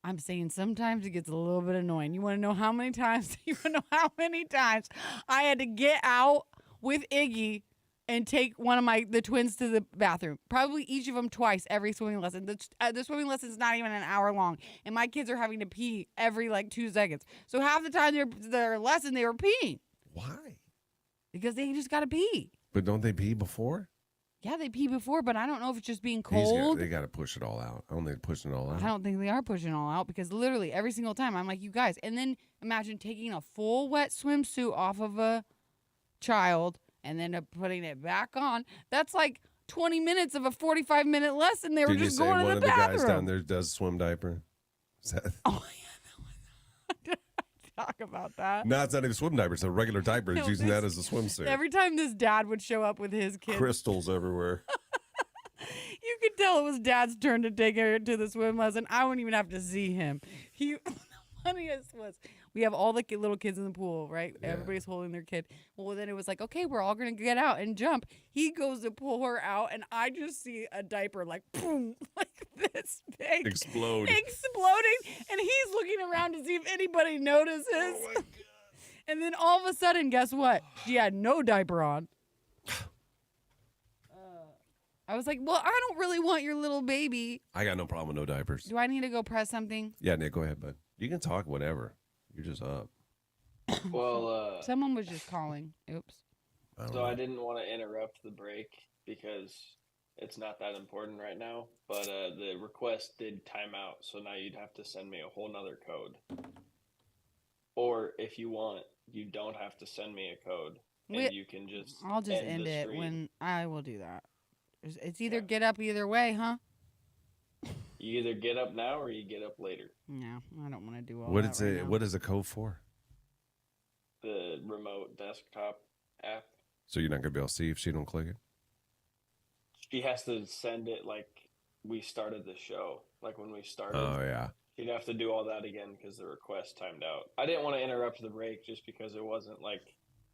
I'm saying sometimes it gets a little bit annoying. You want to know how many times? You want to know how many times I had to get out with Iggy and take one of the twins to the bathroom. Probably each of them twice every swimming lesson. The swimming lesson is not even an hour long, and my kids are having to pee every like 2 seconds. So half the time their lesson they were peeing. Why? Because they just got to pee. But don't they pee before? Yeah, they pee before, but I don't know if it's just being cold. They got to push it all out. I don't think they're pushing it all out. I don't think they are pushing it all out because literally every single time I'm like, you guys. And then imagine taking a full wet swimsuit off of a child and then putting it back on. That's like 20 minutes of a 45-minute lesson. They were Did you just say going to one the of the bathroom. guys down there does swim diaper? Is that... Oh, yeah. Talk about that. No, it's not even a swim diaper. It's a regular diaper. He's No, using that as a swimsuit. Every time this dad would show up with his kids, Crystals everywhere. you could tell it was dad's turn to take her to the swim lesson. I wouldn't even have to see him. The funniest was we have all the little kids in the pool, right? Yeah. Everybody's holding their kid. Well, then it was like, okay, we're all going to get out and jump. He goes to pull her out, and I just see a diaper like, boom, like this big. Exploding. And he's looking around to see if anybody notices. Oh, my God. And then all of a sudden, guess what? She had no diaper on. I was like, well, I don't really want your little baby. I got no problem with no diapers. Do I need to go press something? Yeah, Nick, go ahead, bud. You can talk whatever. You're just up. Well, Someone was just calling. Oops. I didn't want to interrupt the break because it's not that important right now. But the request did time out, so now you'd have to send me a whole nother code. Or if you want, you don't have to send me a code, and you can just. I'll just end the it stream. when I will do that. It's either get up either way, huh? You either get up now or you get up later. No, I don't want to do all What that is right it? now. What is the code for? The remote desktop app. So you're not gonna be able to see if she don't click it. She has to send it like we started the show, like when we started. Oh yeah. She'd have to do all that again because the request timed out. I didn't want to interrupt the break just because it wasn't like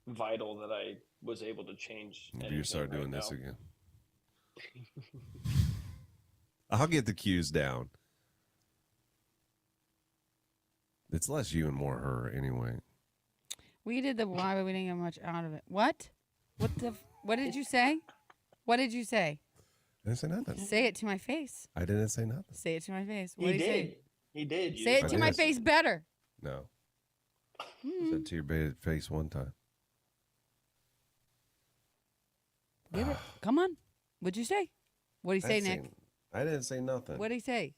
vital that I was able to change. You start doing right this now. again. I'll get the cues down. It's less you and more her anyway. We did the why, but we didn't get much out of it. What? What did you say? What did you say? I didn't say nothing. Say it to my face. I didn't say nothing. Say it to my face. What did you did. say? He did. Say it to my face better. No. I said to your face one time. Give it. Come on. What'd you say? What'd he say, Nick? I didn't say nothing. What'd he say?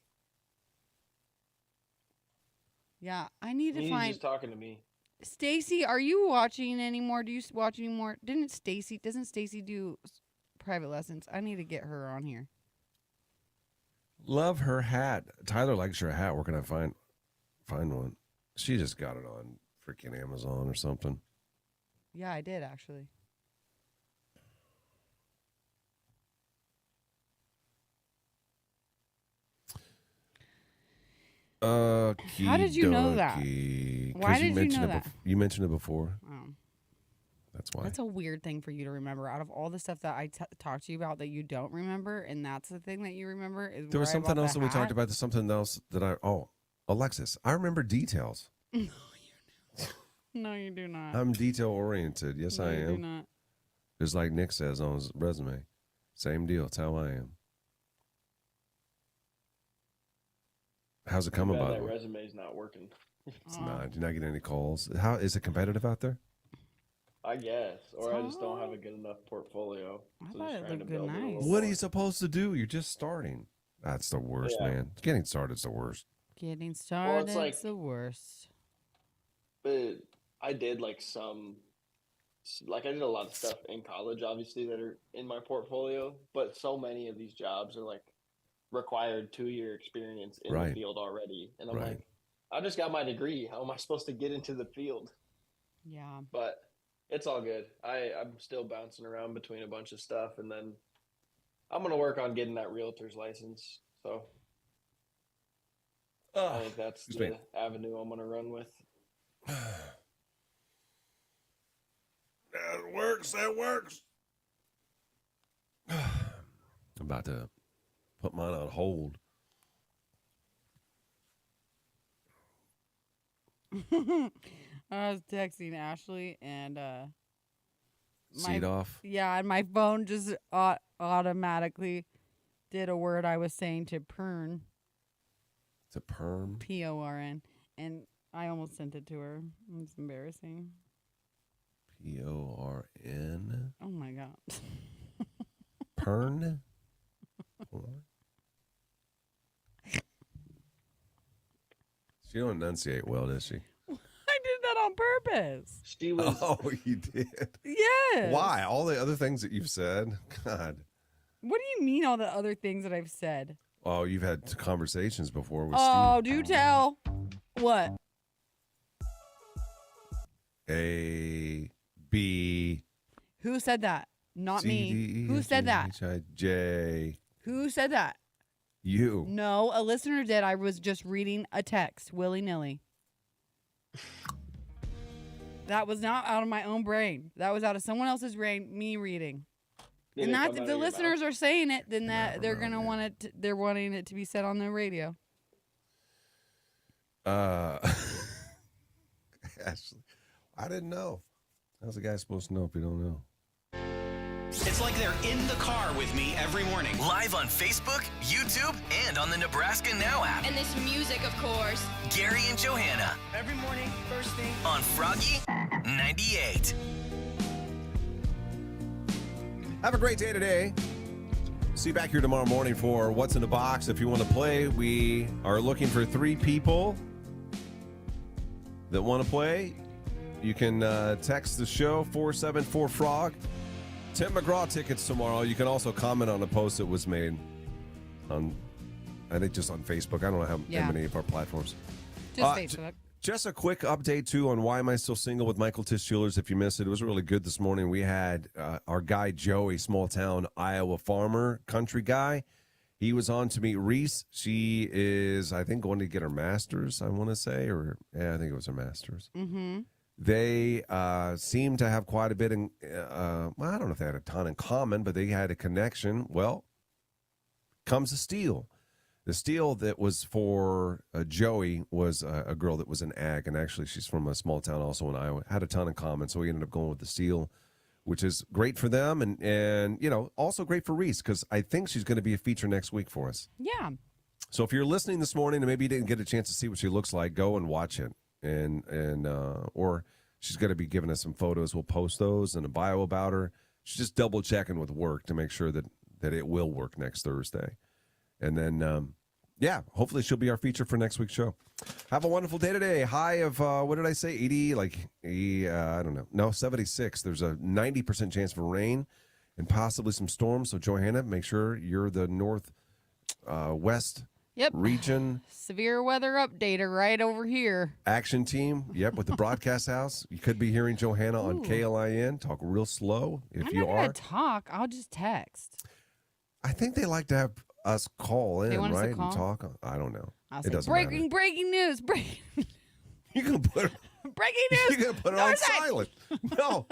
Yeah, I need to He's find. just talking to me. Stacy, are you watching anymore? Do you watch anymore? Doesn't Stacy do private lessons? I need to get her on here. Love her hat. Tyler likes her hat. Where can I find one? She just got it on freaking Amazon or something. Yeah, I did actually. How did you know that? Why did you know that? You mentioned it before. Oh. That's why. That's a weird thing for you to remember. Out of all the stuff that I talked to you about that you don't remember, and that's the thing that you remember is There was where I something bought else the that we hat? talked about. There's something else that Alexis, I remember details. No, you do not. I'm detail oriented. Yes, No, I you am. do not. Just like Nick says on his resume. Same deal. It's how I am. How's it coming, Too bad by the that way? resume's not working. It's not. You're not getting any calls. How is it competitive out there? I guess, or I just don't have a good enough portfolio. I So thought just it trying to looked build good, it a nice. little What are more. you supposed to do? You're just starting. That's the worst, Yeah. man. Getting started's the worst. Getting started like- is the worst. But I did like I did a lot of stuff in college, obviously, that are in my portfolio. But so many of these jobs are like required 2-year experience in Right. the field already, and I'm Right. like, I just got my degree. How am I supposed to get into the field? Yeah. But it's all good. I'm still bouncing around between a bunch of stuff, and then I'm gonna work on getting that realtor's license. So I think that's excuse the me. avenue I'm gonna run with. That works. That works. I'm about to put mine on hold. I was texting Ashley and Seat off. Yeah, and my phone just automatically did a word I was saying to Pern. It's a perm. P-O-R-N. And I almost sent it to her. It's embarrassing. P-O-R-N. Oh my god. Pern. She don't enunciate well, does she? I did that on purpose. She was. Oh, you did? Yes. Why? All the other things that you've said? God. What do you mean all the other things that I've said? Oh, you've had conversations before with Oh, do tell. What? Steve. A, B. Who said that? Not C, me. D, E, Who F, said G, that? H, I, J. Who said that? You. No, a listener did. I was just reading a text willy-nilly. That was not out of my own brain. That was out of someone else's brain, me reading. Did And it that's come if out the of your listeners mouth? are saying it, then that Never they're know, gonna man. want it. They're wanting it to be said on the radio. Ashley, I didn't know. How's a guy supposed to know if you don't know? It's like they're in the car with me every morning. Live on Facebook, YouTube, and on the Nebraska Now app. And this music, of course. Gary and Johanna Every morning, first thing. on Froggy 98. Have a great day today. See you back here tomorrow morning for What's in the Box. If you want to play, we are looking for 3 people that want to play. You can text the show 474-FROG. Tim McGraw tickets tomorrow. You can also comment on a post that was made on, I think, just on Facebook. I don't know how many of our platforms. Just Facebook. Just a quick update, too, on Why Am I Still Single with Michael Tisch-Jewelers. If you missed it, it was really good this morning. We had our guy, Joey, small-town Iowa farmer, country guy. He was on to meet Reese. She is, I think, going to get her master's, I want to say. I think it was her master's. Mm-hmm. They seem to have quite a bit in, well, I don't know if they had a ton in common, but they had a connection. Well, comes a steal. The steal that was for Joey was a girl that was an ag, and actually she's from a small town also in Iowa. Had a ton in common, so we ended up going with the steal, which is great for them, and you know, also great for Reese, because I think she's going to be a feature next week for us. Yeah. So if you're listening this morning and maybe you didn't get a chance to see what she looks like, go and watch it, and or she's going to be giving us some photos. We'll post those and a bio about her. She's just double checking with work to make sure that it will work next Thursday. And then, hopefully she'll be our feature for next week's show. Have a wonderful day today. High of, what did I say? 80, I don't know. No, 76. There's a 90% chance for rain and possibly some storms. So, Johanna, make sure you're the northwest region. Severe weather updater right over here. Action team. Yep, with the broadcast house. You could be hearing Johanna on Ooh. KLIN. Talk real slow if I'm you not are. gonna talk. I'll just text. I think they like to have us call in, want us to right? call? And talk. I don't know. I'll It say doesn't breaking news. You can put Breaking news. You're gonna put it on silent. No,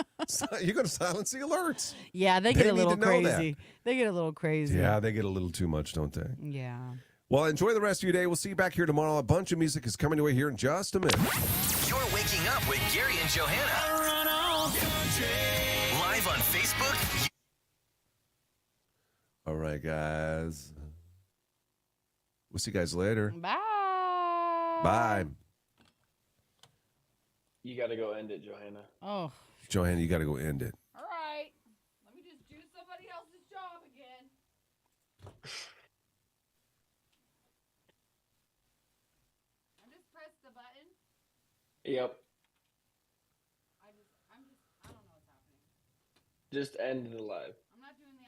you're gonna silence the alerts. Yeah, they get a need little to know that. crazy. They get a little crazy. Yeah, they get a little too much, don't they? Yeah. Well, enjoy the rest of your day. We'll see you back here tomorrow. A bunch of music is coming your way here in just a minute. You're waking up with Gary and Johanna. Live on Facebook. All right, guys. We'll see you guys later. Bye. Bye. You got to go end it, Johanna. Oh. Johanna, you got to go end it. All right. Let me just do somebody else's job again. I just pressed the button. Yep. I don't know what's happening. Just end the live.